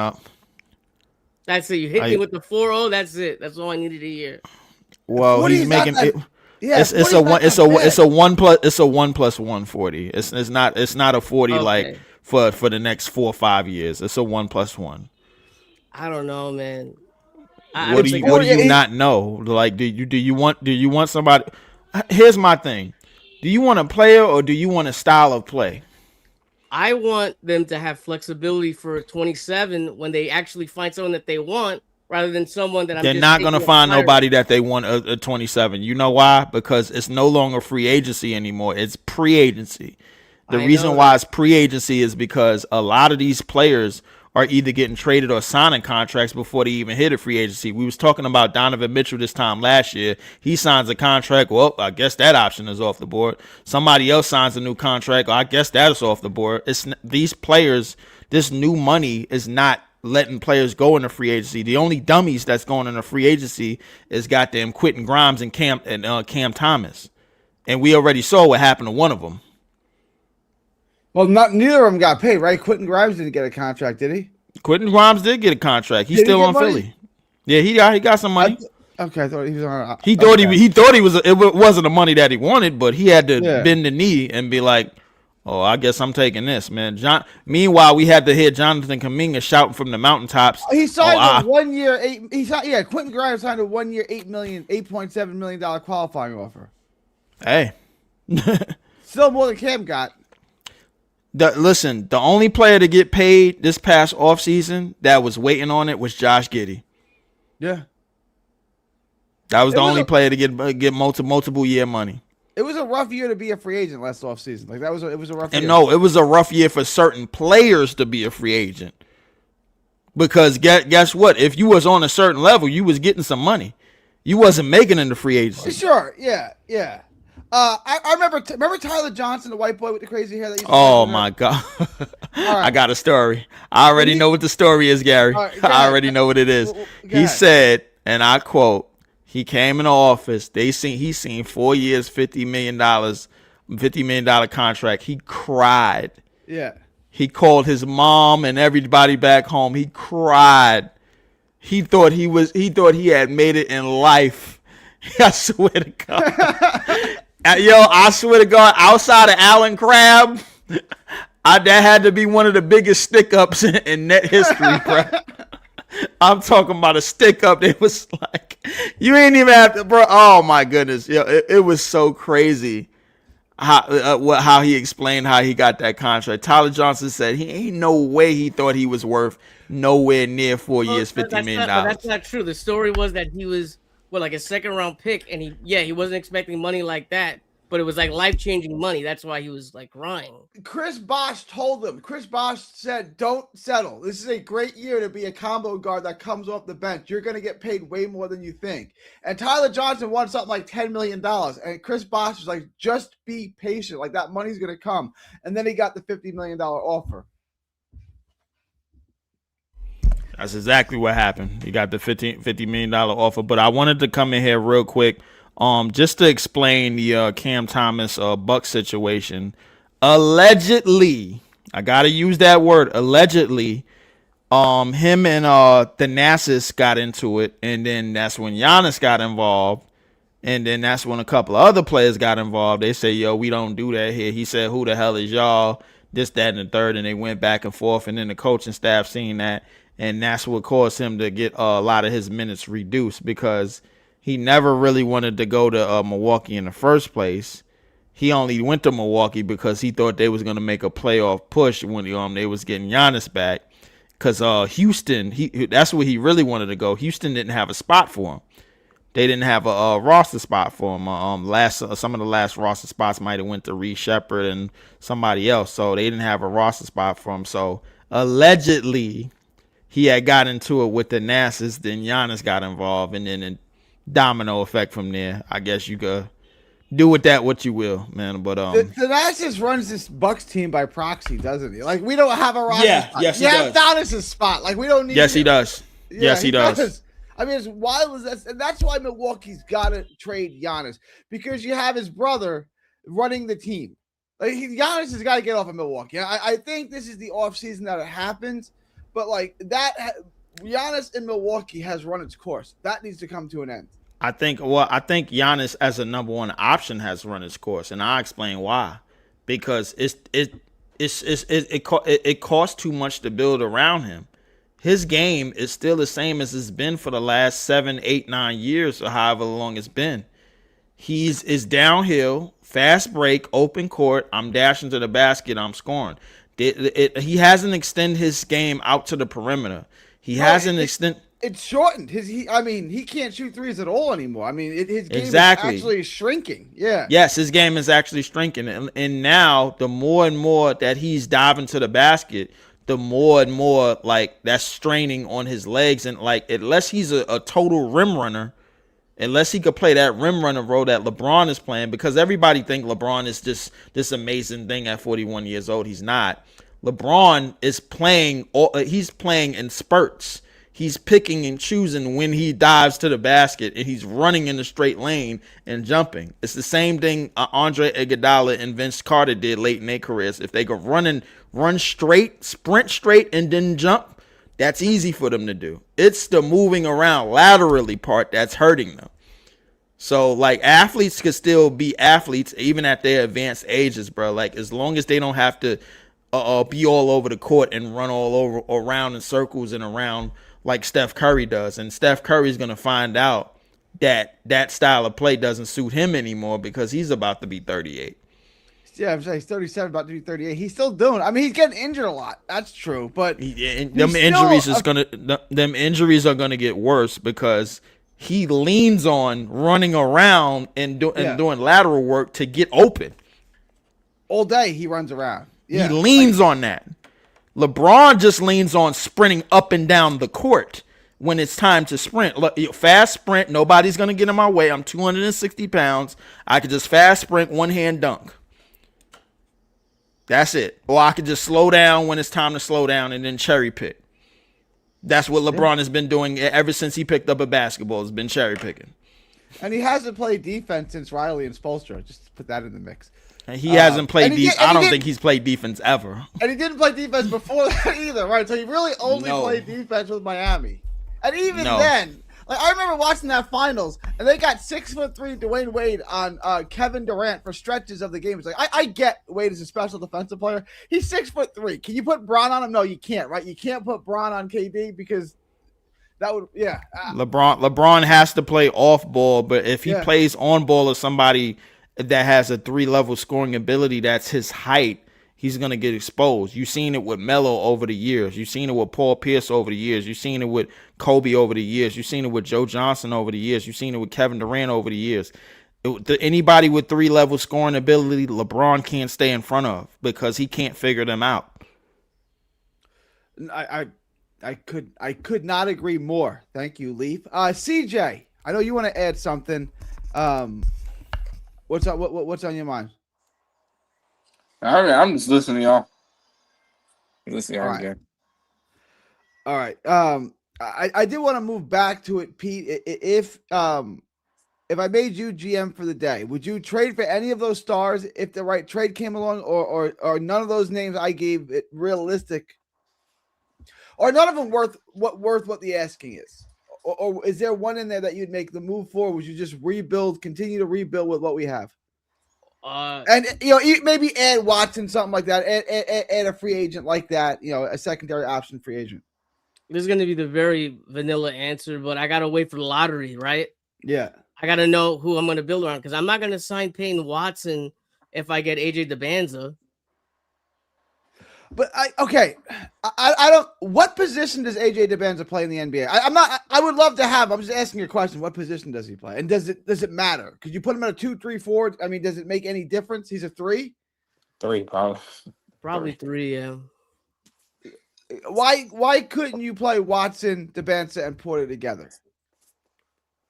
that's it. You hit me with the 4-0. That's it. That's all I needed to hear.
Well, he's making it.
Yeah,
it's a 1 plus 140. It's not a 40 like for the next 4 or 5 years. It's a 1 plus 1.
I don't know, man.
What do you not know? Like, do you want somebody? Here's my thing. Do you want a player or do you want a style of play?
I want them to have flexibility for 27 when they actually find someone that they want, rather than someone that
they're not going to find nobody that they want a 27. You know why? Because it's no longer free agency anymore. It's pre-agency. The reason why it's pre-agency is because a lot of these players are either getting traded or signing contracts before they even hit a free agency. We was talking about Donovan Mitchell this time last year. He signs a contract. Well, I guess that option is off the board. Somebody else signs a new contract. I guess that is off the board. It's these players. This new money is not letting players go into free agency. The only dummies that's going into free agency is goddamn Quentin Grimes and Cam Thomas, and we already saw what happened to one of them.
Well, neither of them got paid, right? Quentin Grimes didn't get a contract, did he?
Quentin Grimes did get a contract. He's still on Philly. Yeah, he got some money.
Okay, I thought he was on.
He thought he was. It wasn't the money that he wanted, but he had to bend the knee and be like, "Oh, I guess I'm taking this, man." Meanwhile, we had to hear Jonathan Kuminga shouting from the mountaintops.
He signed a 1 year Quentin Grimes signed a 1 year $8.7 million qualifying offer.
Hey,
still more than Cam got.
Listen, the only player to get paid this past offseason that was waiting on it was Josh Giddey.
Yeah.
That was the only player to get multiple year money.
It was a rough year to be a free agent last offseason. Like it was a rough year.
And no, it was a rough year for certain players to be a free agent. Because guess what? If you was on a certain level, you was getting some money. You wasn't making it into free agency.
Sure, yeah. I remember Tyler Johnson, the white boy with the crazy hair.
Oh my God! Right. I got a story. I already know what the story is, Gary. Right, I already know what it is. He said, and I quote: "He came in the office. He seen 4 years, $50 million contract. He cried.
Yeah.
He called his mom and everybody back home. He cried. He thought he had made it in life. I swear to God." I swear to God, outside of Alan Crabb, that had to be one of the biggest stick-ups in net history, bro. I'm talking about a stick-up. It was like, you ain't even have to, bro. Oh, my goodness. It was so crazy how he explained how he got that contract. Tyler Johnson said he ain't no way he thought he was worth nowhere near 4 years, $50 million.
That's not true. The story was that he was like a second-round pick, and he wasn't expecting money like that, but it was like life-changing money. That's why he was like crying.
Chris Bosh told him. Chris Bosh said, "Don't settle. This is a great year to be a combo guard that comes off the bench. You're going to get paid way more than you think." And Tyler Johnson won something like $10 million, and Chris Bosh was like, "Just be patient. Like that money's going to come." And then he got the $50 million offer.
That's exactly what happened. He got the $50 million offer. But I wanted to come in here real quick, just to explain the Cam Thomas Buck situation. Allegedly, I gotta use that word, allegedly. Him and Thanasis got into it, and then that's when Giannis got involved, and then that's when a couple of other players got involved. They say, "Yo, we don't do that here." He said, "Who the hell is y'all?" This, that, and the third, and they went back and forth, and then the coaching staff seen that. And that's what caused him to get a lot of his minutes reduced, because he never really wanted to go to Milwaukee in the first place. he only went to Milwaukee because he thought they was gonna make a playoff push when they was getting Giannis back. Cause Houston, that's where he really wanted to go. Houston didn't have a spot for him. They didn't have a roster spot for him. Some of the last roster spots might have went to Reed Shepherd and somebody else, so they didn't have a roster spot for him. So allegedly, he had got into it with the Nassus. Then Giannis got involved, and then a domino effect from there. I guess you could do with that what you will, man. But
the Nassus runs this Bucks team by proxy, doesn't he? Like we don't have a roster.
Yeah,
spot.
yes,
you
he
have Donis's spot. Like we don't need.
Yes, he does.
Yeah,
Yes, he does.
I mean, as wild as that, and that's why Milwaukee's got to trade Giannis, because you have his brother running the team. Like Giannis has got to get off of Milwaukee. I think this is the offseason that it happens, but like that, Giannis in Milwaukee has run its course. That needs to come to an end.
I think Giannis as a number one option has run its course, and I'll explain why. Because it costs too much to build around him. His game is still the same as it's been for the last 7, 8, 9 years, or however long it's been. Is downhill, fast break, open court. I'm dashing to the basket. I'm scoring. He hasn't extended his game out to the perimeter. He hasn't extended.
It's shortened. He can't shoot threes at all anymore. I mean, his game is actually shrinking. Yeah.
Yes, his game is actually shrinking, and now the more and more that he's diving to the basket, the more and more like that's straining on his legs, and like unless he's a total rim runner, unless he could play that rim runner role that LeBron is playing, because everybody think LeBron is just this amazing thing at 41 years old. He's not. LeBron is playing. He's playing in spurts. He's picking and choosing when he dives to the basket, and he's running in the straight lane and jumping. It's the same thing Andre Iguodala and Vince Carter did late in their careers. If they could run straight, sprint straight, and then jump, that's easy for them to do. It's the moving around laterally part that's hurting them. So, like, athletes could still be athletes even at their advanced ages, bro. Like, as long as they don't have to be all over the court and run all over around in circles and around like Steph Curry does. And Steph Curry is going to find out that that style of play doesn't suit him anymore because he's about to be 38.
Yeah, I'm saying he's 37, about to be 38. He's still doing it. I mean, he's getting injured a lot. That's true, but
them injuries are gonna get worse because he leans on running around and doing lateral work to get open.
All day he runs around. Yeah,
he leans on that. LeBron just leans on sprinting up and down the court when it's time to sprint. Look, fast sprint, nobody's going to get in my way. I'm 260 pounds. I could just fast sprint, one-hand dunk. That's it. Or I could just slow down when it's time to slow down and then cherry pick. That's what LeBron has been doing ever since he picked up a basketball. Has been cherry picking.
And he hasn't played defense since Riley and Spoelstra. Just to put that in the mix.
And he hasn't played defense. I don't think he's played defense ever.
And he didn't play defense before that either, right? So he really only played defense with Miami. And even then, like I remember watching that finals, and they got 6'3" Dwayne Wade on Kevin Durant for stretches of the game. It's like I get Wade is a special defensive player. He's 6'3". Can you put Bron on him? No, you can't, right? You can't put Bron on KD because that would
LeBron has to play off ball, but if he plays on ball or somebody that has a 3-level scoring ability that's his height, he's going to get exposed. You've seen it with Melo over the years. You've seen it with Paul Pierce over the years. You've seen it with Kobe over the years. You've seen it with Joe Johnson over the years. You've seen it with Kevin Durant over the years. Anybody with 3-level scoring ability, LeBron can't stay in front of because he can't figure them out.
I could not agree more. Thank you, Leaf. CJ, I know you want to add something. What's on your mind?
All right, I'm just listening to y'all.
All right. I did want to move back to it, Pete. If I made you GM for the day, would you trade for any of those stars if the right trade came along, or none of those names I gave it realistic, or none of them worth what the asking is? Or is there one in there that you'd make the move for? Would you just continue to rebuild with what we have? And maybe add Watson, something like that. Add a free agent like that. A secondary option free agent.
This is going to be the very vanilla answer, but I got to wait for the lottery, right?
Yeah.
I got to know who I'm going to build around because I'm not going to sign Peyton Watson if I get AJ DeBanza.
But I don't. What position does AJ DeBanza play in the NBA? I'm not. I would love to have. I'm just asking your question. What position does he play? And does it matter? Could you put him at a 2, 3, 4? I mean, does it make any difference? He's a 3.
3 probably.
Probably 3. Yeah.
Why couldn't you play Watson, DeBanza, and Porter together?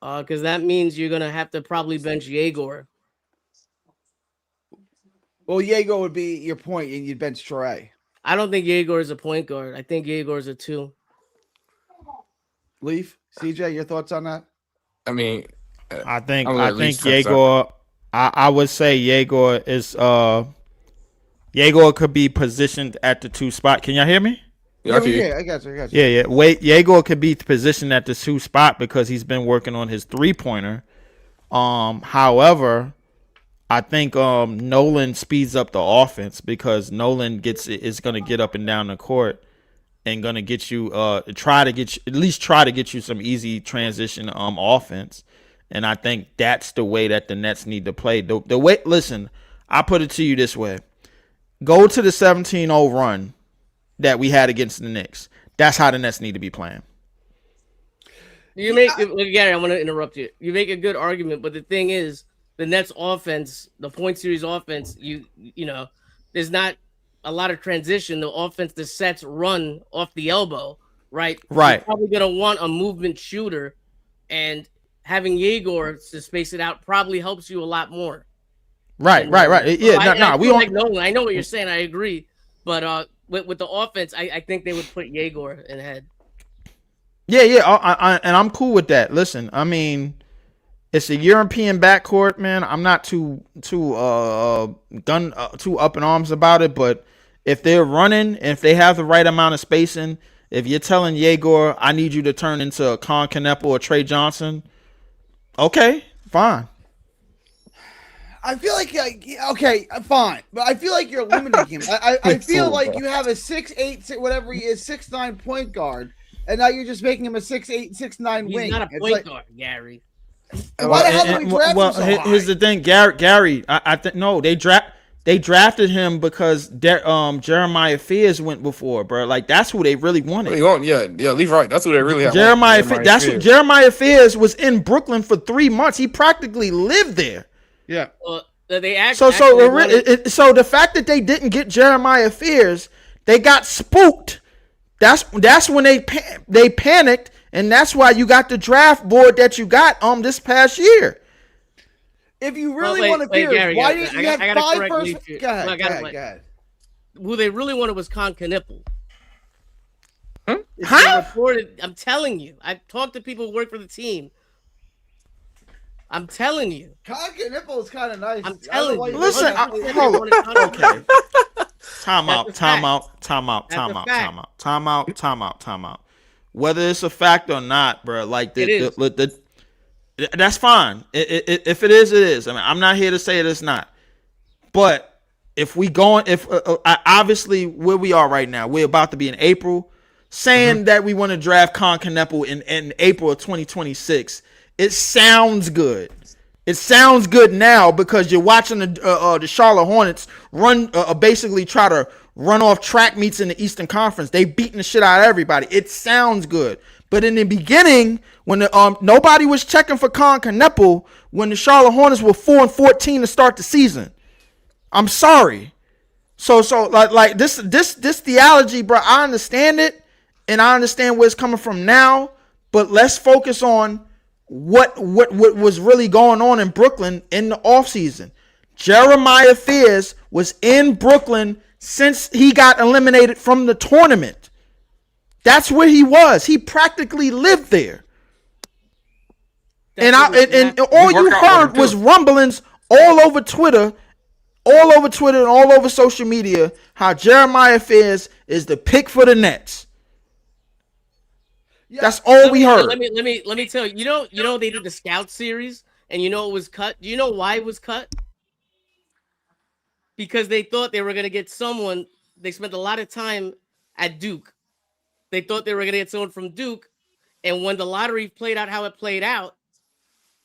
Because that means you're gonna have to probably bench Yegor.
Well, Yegor would be your point, and you'd bench Trae.
I don't think Yegor is a point guard. I think Yegor is a 2.
Leaf, CJ, your thoughts on that?
I mean,
I think
at least
Yegor. I would say Yegor is Yegor could be positioned at the 2 spot. Can y'all hear me?
Yeah,
I got you.
Yeah. Wait, Yegor could be positioned at the 2 spot because he's been working on his 3-pointer. However, I think Nolan speeds up the offense because Nolan is going to get up and down the court and going to get you try to get you some easy transition offense. And I think that's the way that the Nets need to play. The way, listen, I put it to you this way. Go to the 17-0 run that we had against the Knicks. That's how the Nets need to be playing.
You make Gary, I'm going to interrupt you. You make a good argument, but the thing is, the Nets offense, the point series offense, you know, there's not a lot of transition. The offense, the sets run off the elbow, right?
Right.
You're probably going to want a movement shooter, and having Yegor to space it out probably helps you a lot more.
Right. Yeah,
I know what you're saying. I agree. But with the offense, I think they would put Yegor in ahead.
Yeah. And I'm cool with that. Listen, I mean, it's a European backcourt, man. I'm not too up in arms about it, but if they're running, if they have the right amount of spacing, if you're telling Yegor, I need you to turn into a Con Canepa or Trey Johnson, okay, fine.
I feel like okay, fine, but I feel like you're limiting him. I feel like you have a 6'8", whatever he is, 6'9" point guard, and now you're just making him a 6'8", 6'9" wing.
He's not a point guard, Gary.
Why the hell did we draft him so high?
Here's the thing, Gary. I think no, they drafted him because Jeremiah Fears went before, bro. Like that's who they really wanted.
Yeah, leave right. That's who they really have.
Jeremiah Fears. Jeremiah Fears was in Brooklyn for 3 months. He practically lived there.
Yeah.
So the fact that they didn't get Jeremiah Fears, they got spooked. That's when they panicked, and that's why you got the draft board that you got this past year.
If you really want to Fears,
Gary,
why didn't you have 5 first? Go ahead.
Who they really wanted was Con Canepa.
Huh?
Reported, I'm telling you. I've talked to people who work for the team. I'm telling you.
Conker Nipple is kind of nice.
I'm telling you.
Listen, hold on. Okay. Time out. Whether it's a fact or not, bro, like that's fine. If it is, it is. I mean, I'm not here to say it's not. But if we going, obviously where we are right now, we're about to be in April, saying that we want to draft Con Canepa in April of 2026. It sounds good. It sounds good now because you're watching the Charlotte Hornets basically try to run off track meets in the Eastern Conference. They beating the shit out of everybody. It sounds good. But in the beginning, when nobody was checking for Con Canepa, when the Charlotte Hornets were 4-14 to start the season, I'm sorry. So like this theology, bro. I understand it, and I understand where it's coming from now. But let's focus on what was really going on in Brooklyn in the offseason. Jeremiah Fears was in Brooklyn since he got eliminated from the tournament. That's where he was. He practically lived there. And all you heard was rumblings all over Twitter and all over social media how Jeremiah Fears is the pick for the Nets. Yeah, that's all we heard.
Let me tell you. You know they did the scout series, and it was cut. Do you know why it was cut? Because they thought they were gonna get someone. They spent a lot of time at Duke. They thought they were gonna get someone from Duke, and when the lottery played out how it played out,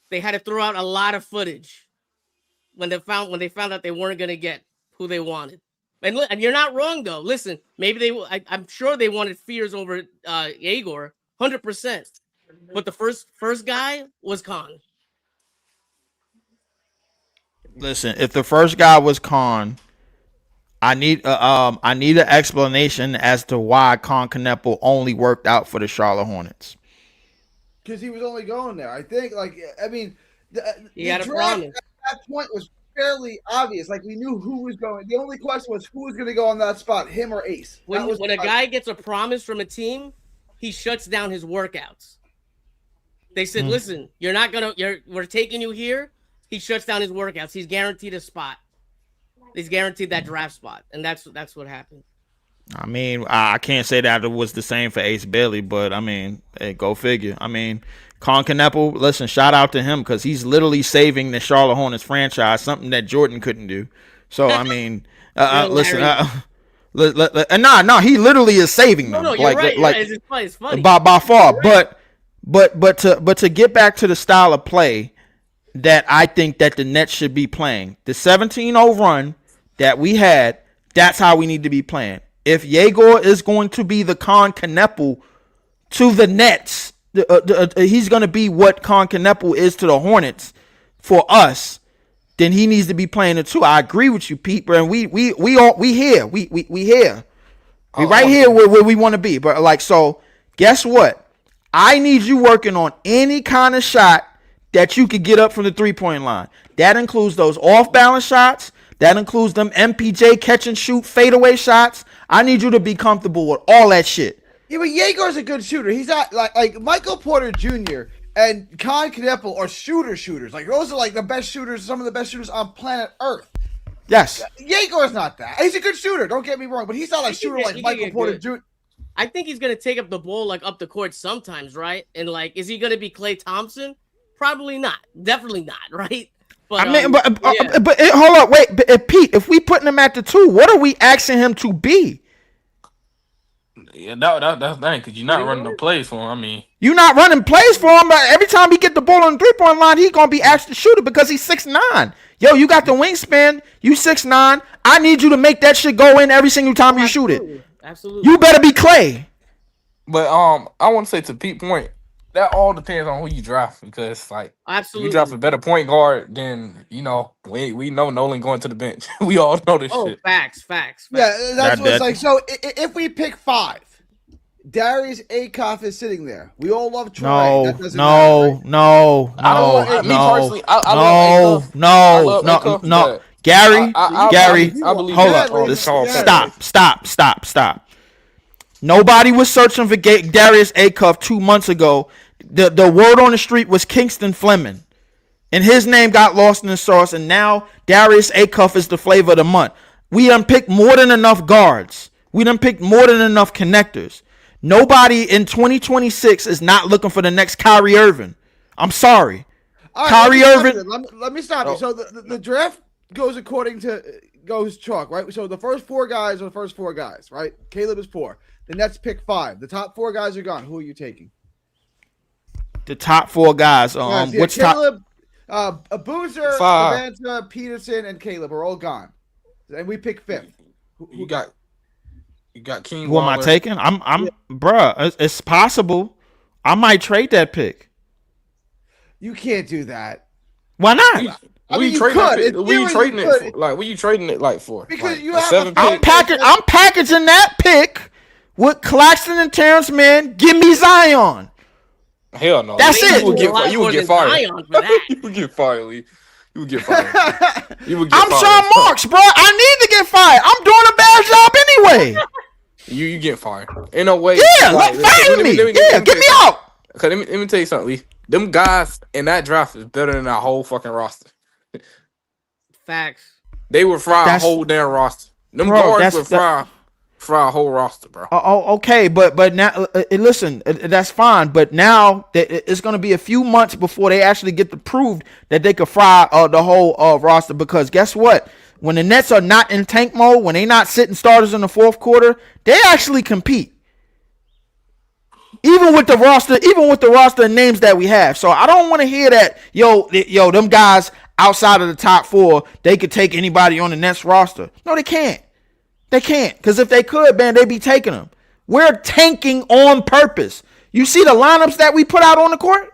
they had to throw out a lot of footage. when they found out they weren't going to get who they wanted. And you're not wrong though. Listen, maybe I'm sure they wanted Fears over Yegor, 100%. But the first guy was Khan.
Listen, if the first guy was Khan, I need an explanation as to why Khan Kneppel only worked out for the Charlotte Hornets.
Because he was only going there. I think,
He had a
draft
promise.
at that point was fairly obvious. Like, we knew who was going. The only question was who was going to go on that spot, him or Ace.
When a guy gets a promise from a team, he shuts down his workouts. They said, "Listen, we're taking you here." He shuts down his workouts. He's guaranteed a spot. He's guaranteed that draft spot, and that's what happened.
I mean, I can't say that it was the same for Ace Bailey, but I mean, hey, go figure. I mean, Khan Kneppel, listen, shout out to him because he's literally saving the Charlotte Hornets franchise, something that Jordan couldn't do. So I mean, listen, he literally is saving them.
No, you're right. It's funny.
By far, right. But to get back to the style of play that I think that the Nets should be playing, the 17-0 run that we had, that's how we need to be playing. If Yegor is going to be the Khan Kneppel to the Nets, he's going to be what Khan Kneppel is to the Hornets for us, then he needs to be playing it too. I agree with you, Pete, and we here. We here. We right here where we want to be. But so guess what? I need you working on any kind of shot that you could get up from the 3-point line. That includes those off-balance shots. That includes them MPJ catch and shoot fadeaway shots. I need you to be comfortable with all that shit.
Yeah, but Yegor's a good shooter. He's not like Michael Porter Jr. and Khan Kneppel are shooters. Like, those are like the best shooters, some of the best shooters on planet Earth.
Yes.
Yegor's not that. He's a good shooter. Don't get me wrong, but he's not a shooter like Michael Porter Jr.
I think he's gonna take up the ball up the court sometimes, right? And is he gonna be Klay Thompson? Probably not. Definitely not, right? But,
hold up, wait, Pete. If we putting him at the 2, what are we asking him to be?
Yeah, that's the thing, because you're not running no plays for him. I mean,
you're not running plays for him, but every time he get the ball on the 3-point line, he's gonna be asked to shoot it because he's 6'9". Yo, you got the wingspan. You 6'9". I need you to make that shit go in every single time you shoot it.
Absolutely.
You better be Klay.
But I want to say to Pete's point, that all depends on who you draft, because
absolutely,
if you draft a better point guard, then we know Nolan going to the bench. We all know this shit.
Facts.
Yeah, that's what it's like. So if we pick 5, Darius Akoff is sitting there. We all love Troy.
No. Gary,
I believe
hold up. Stop. Nobody was searching for Darius Akoff 2 months ago. The word on the street was Kingston Fleming, and his name got lost in the sauce, and now Darius Akoff is the flavor of the month. We done picked more than enough guards. We done picked more than enough connectors. Nobody in 2026 is not looking for the next Kyrie Irving. I'm sorry.
Right,
Kyrie Irving.
Let me stop you. So the draft goes goes chalk, right? So the first 4 guys are the first 4 guys, right? Caleb is 4. The Nets pick 5. The top 4 guys are gone. Who are you taking?
The top 4 guys. What's
Caleb,
top?
Boozer, Savanta, Peterson, and Caleb are all gone, and we pick 5th.
You got King.
Who am I taking? Bruh. It's possible. I might trade that pick.
You can't do that.
Why not?
What are you trading it for?
Because you
a
have
7
I'm packaging that pick with Claxton and Terrence Mann. Give me Zion.
Hell no.
That's it.
You would get fired. You would get fired, Lee. You would get fired.
I'm Sean Marks, bro. I need to get fired. I'm doing a bad job anyway.
You get fired. In no way.
Yeah, fire me. Yeah, get me out.
Okay, let me tell you something, Lee. Them guys in that draft is better than our whole fucking roster.
Facts.
They would fry a whole damn roster. Them guards would fry a whole roster, bro.
Okay, but now listen, that's fine. But now it's going to be a few months before they actually get to prove that they could fry the whole roster. Because guess what? When the Nets are not in tank mode, when they not sitting starters in the 4th quarter, they actually compete. Even with the roster and names that we have. So I don't want to hear that, yo, them guys outside of the top 4, they could take anybody on the Nets roster. No, they can't. They can't. Because if they could, man, they'd be taking them. We're tanking on purpose. You see the lineups that we put out on the court?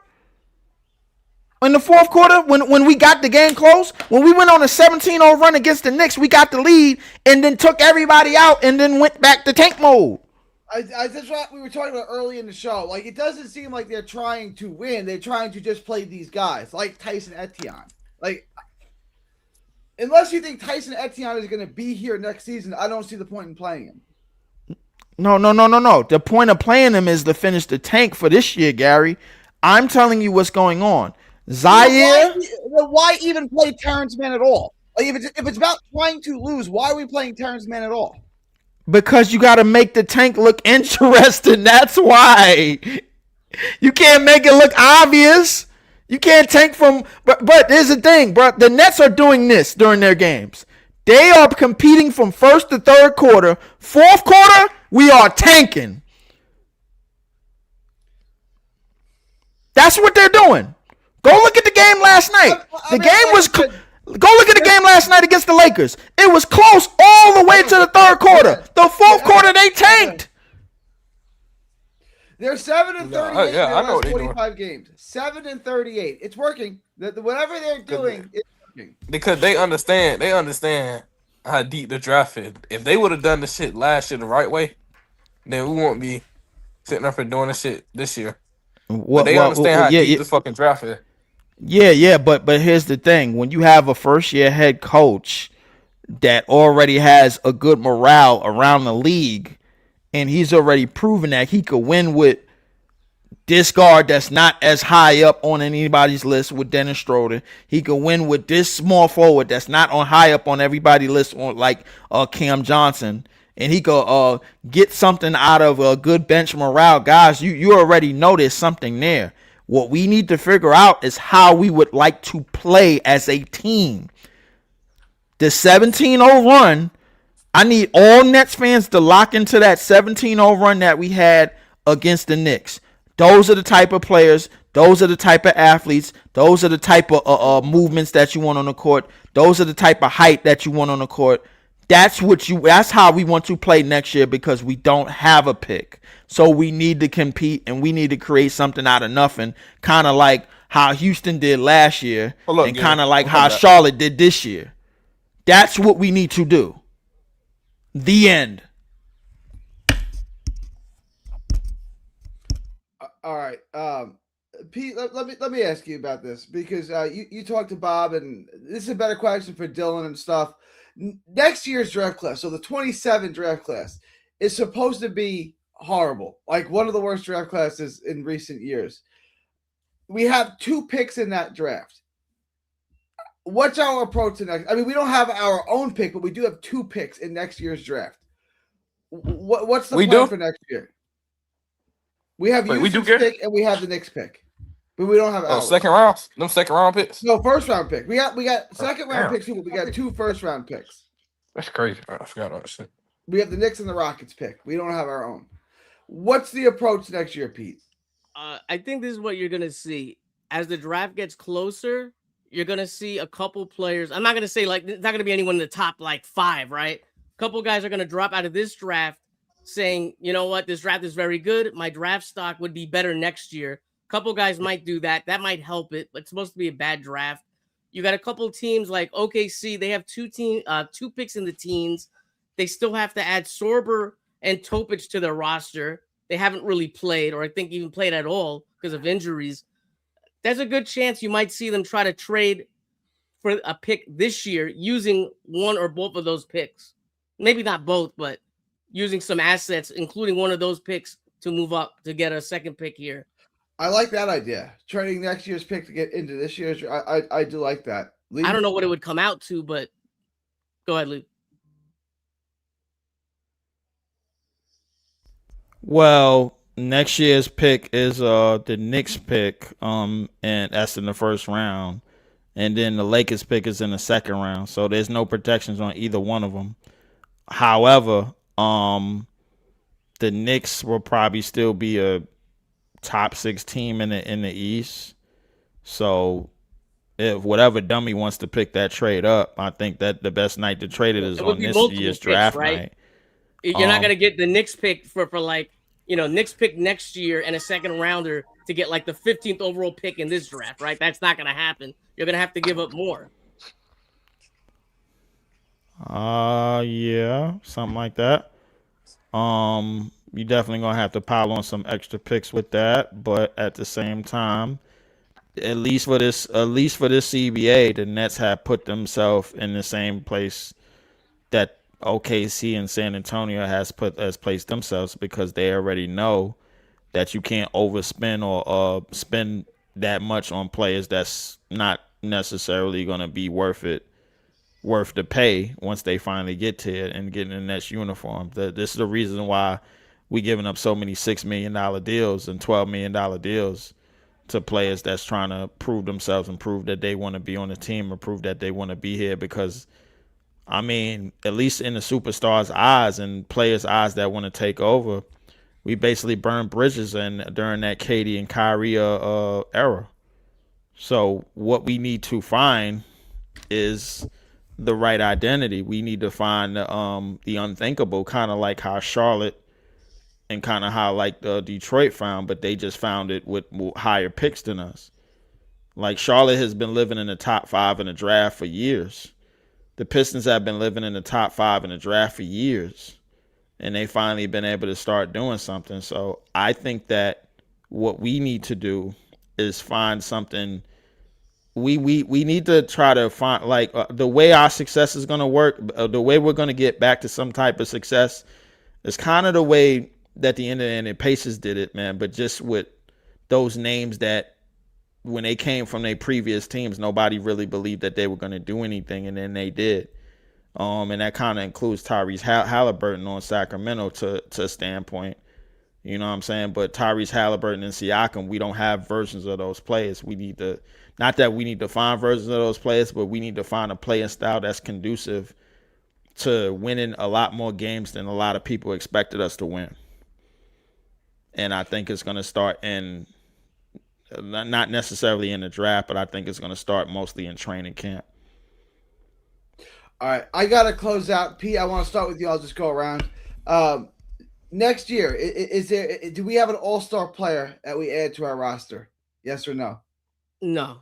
In the fourth quarter, when we got the game close, when we went on a 17-0 run against the Knicks, we got the lead and then took everybody out and then went back to tank mode.
That's what we were talking about early in the show. Like, it doesn't seem like they're trying to win. They're trying to just play these guys, like Tyson Etienne. Like, unless you think Tyson Etienne is going to be here next season, I don't see the point in playing him.
No. The point of playing him is to finish the tank for this year, Gary. I'm telling you what's going on. Zaire.
Why even play Terrence Mann at all? Like, if it's about trying to lose, why are we playing Terrence Mann at all?
Because you got to make the tank look interesting. That's why. You can't make it look obvious. You can't tank from. But here's the thing, bro. The Nets are doing this during their games. They are competing from first to third quarter. Fourth quarter, we are tanking. That's what they're doing. Go look at the game last night. The game was. Go look at the game last night against the Lakers. It was close all the way to the third quarter. The fourth quarter, they tanked.
They're 7-38 in their
I know
last
what they're
45 games. 7-38. It's working. Whatever they're doing, it's working.
Because they understand how deep the draft is. If they would have done the shit last year the right way, then we won't be sitting up and doing the shit this year. But they understand how deep the fucking draft is.
Yeah, but here's the thing. When you have a first-year head coach that already has a good morale around the league, and he's already proven that he could win with this guard that's not as high up on anybody's list with Dennis Schroeder. He could win with this small forward that's not on high up on everybody's list on like Cam Johnson. And he could get something out of a good bench morale. Guys, you already know there's something there. What we need to figure out is how we would like to play as a team. The 17-0 run, I need all Nets fans to lock into that 17-0 run that we had against the Knicks. Those are the type of players. Those are the type of athletes. Those are the type of movements that you want on the court. Those are the type of height that you want on the court. That's how we want to play next year because we don't have a pick. So we need to compete and we need to create something out of nothing, kind of like how Houston did last year and kind of like how Charlotte did this year. That's what we need to do. The end.
All right. Pete, let me ask you about this because you talked to Bob, and this is a better question for Dylan and stuff. Next year's draft class, so the 27 draft class, is supposed to be horrible, like one of the worst draft classes in recent years. We have 2 picks in that draft. What's our approach to next? I mean, we don't have our own pick, but we do have 2 picks in next year's draft. What's the plan for next year? We have Houston's pick and we have the Knicks pick, but we don't have ours.
Second round? Them second round picks?
No, first round pick. We got second round picks too, but we got 2 first round picks.
That's crazy. I forgot about that shit.
We have the Knicks and the Rockets pick. We don't have our own. What's the approach next year, Pete?
I think this is what you're gonna see as the draft gets closer. You're gonna see a couple players. I'm not gonna say like it's not gonna be anyone in the top like 5, right? A couple guys are gonna drop out of this draft, saying, you know what, this draft is very good. My draft stock would be better next year. A couple guys might do that. That might help it, but it's supposed to be a bad draft. You got a couple teams like OKC. They have 2 picks in the teens. They still have to add Sorber and Topic to their roster. They haven't really played, or I think even played at all because of injuries. There's a good chance you might see them try to trade for a pick this year using one or both of those picks. Maybe not both, but using some assets, including one of those picks to move up to get a second pick here.
I like that idea. Trading next year's pick to get into this year's. I do like that.
I don't know what it would come out to, but go ahead, Lee.
Well, next year's pick is the Knicks pick, and that's in the first round. And then the Lakers pick is in the second round. So there's no protections on either one of them. However, the Knicks will probably still be a top 6 team in the East. So if whatever dummy wants to pick that trade up, I think that the best night to trade it is
It would
on
be
this
multiple
year's
picks,
draft
right?
night.
You're not gonna get the Knicks pick for like, you know, Knicks pick next year and a second rounder to get like the 15th overall pick in this draft, right? That's not gonna happen. You're gonna have to give up more.
Yeah, something like that. You definitely gonna have to pile on some extra picks with that, but at the same time, at least for this CBA, the Nets have put themselves in the same place that OKC and San Antonio has placed themselves, because they already know that you can't overspend or spend that much on players that's not necessarily going to be worth the pay once they finally get to it and get in the Nets uniform. This is the reason why we giving up so many $6 million deals and $12 million deals to players that's trying to prove themselves and prove that they want to be on the team or prove that they want to be here. Because, I mean, at least in the superstars' eyes and players' eyes that want to take over, we basically burned bridges during that KD and Kyrie era. So what we need to find is the right identity. We need to find the unthinkable, kind of like how Charlotte and kind of how like Detroit found, but they just found it with higher picks than us. Like Charlotte has been living in the top 5 in the draft for years. The Pistons have been living in the top 5 in the draft for years, and they finally been able to start doing something. So I think that what we need to do is find something. We need to try to find like the way our success is going to work, the way we're going to get back to some type of success is kind of the way that the Indiana Pacers did it, man. But just with those names that when they came from their previous teams, nobody really believed that they were going to do anything, and then they did. And that kind of includes Tyrese Halliburton on Sacramento to a standpoint. You know what I'm saying? But Tyrese Halliburton and Siakam, we don't have versions of those players. We need to, not that we need to find versions of those players, but we need to find a playing style that's conducive to winning a lot more games than a lot of people expected us to win. And I think it's going to start in, not necessarily in the draft, but I think it's going to start mostly in training camp.
All right, I got to close out. Pete, I want to start with you. I'll just go around. Next year, do we have an all-star player that we add to our roster? Yes or no?
No.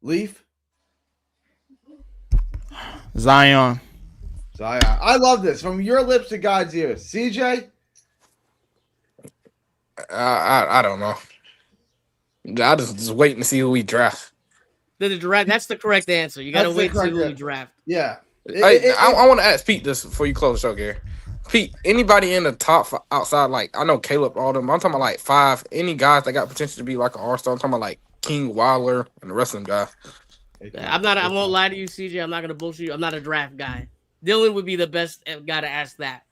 Leaf?
Zion.
I love this. From your lips to God's ears. CJ?
I don't know. I just waiting to see who we draft.
The draft. That's the correct answer. You got to wait to see who we draft.
Yeah.
I want to ask Pete this before you close the show, Gary. Pete, anybody in the top outside, like, I know Caleb, all them, I'm talking about like 5, any guys that got potential to be like an all-star, I'm talking about like King Wilder and the rest of them guys.
I won't lie to you, CJ. I'm not going to bullshit you. I'm not a draft guy. Dylan would be the best guy to ask that.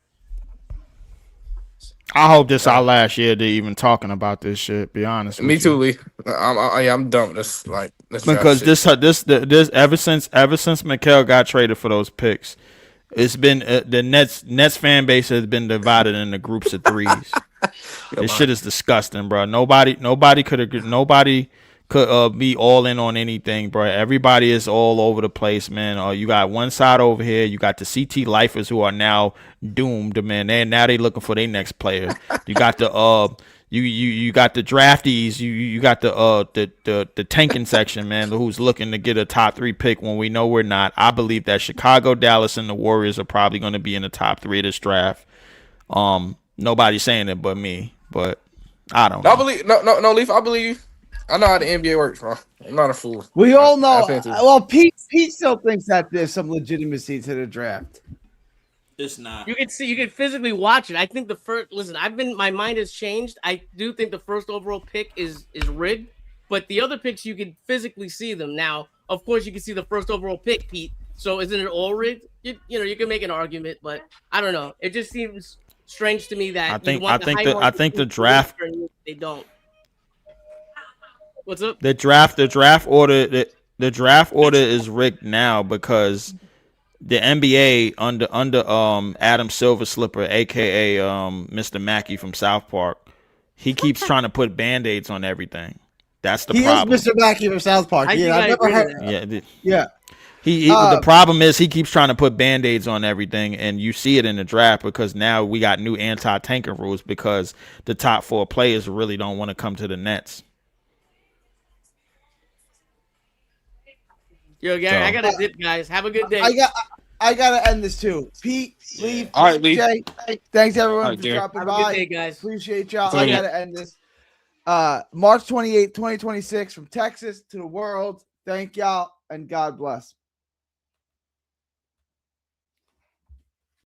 I hope this our last year to even talking about this shit. Be honest.
Me too, Lee. I'm done with this.
Because this ever since Mikal got traded for those picks, it's been the Nets fan base has been divided into groups of 3s. This shit is disgusting, bro. Nobody could be all in on anything, bro. Everybody is all over the place, man. You got one side over here. You got the CT lifers who are now doomed, man. They looking for their next player. You got the you got the draftees. You got the tanking section, man, who's looking to get a top 3 pick when we know we're not. I believe that Chicago, Dallas, and the Warriors are probably going to be in the top 3 of this draft. Nobody's saying it but me, but I don't know.
I believe no, Leaf. I believe you. I know how the NBA works, bro. I'm not a fool.
We all know. Well, Pete still thinks that there's some legitimacy to the draft.
It's not.
You can physically watch it. I think my mind has changed. I do think the first overall pick is rigged, but the other picks you can physically see them. Now, of course, you can see the first overall pick, Pete. So isn't it all rigged? You can make an argument, but I don't know. It just seems strange to me that
I think the draft
they don't. What's up?
The draft order is rigged now because the NBA under Adam Silver Slipper, aka Mr. Mackey from South Park, he keeps trying to put band-aids on everything. That's the
He
problem.
is Mr. Mackey from South Park.
I
Yeah,
think
I've
I
never
agree
heard.
with that.
Yeah.
Yeah.
The problem is he keeps trying to put band-aids on everything, and you see it in the draft because now we got new anti-tanking rules because the top 4 players really don't want to come to the Nets.
Yo, Gary,
So-
I gotta dip, guys. Have a good day.
I gotta end this too. Pete, Lee,
All right, Lee.
Jay, thanks everyone
All right,
for
Jerry.
dropping
Have a good
by.
day, guys.
Appreciate y'all.
See
I
ya.
gotta end this. March 28th, 2026, from Texas to the world. Thank y'all and God bless.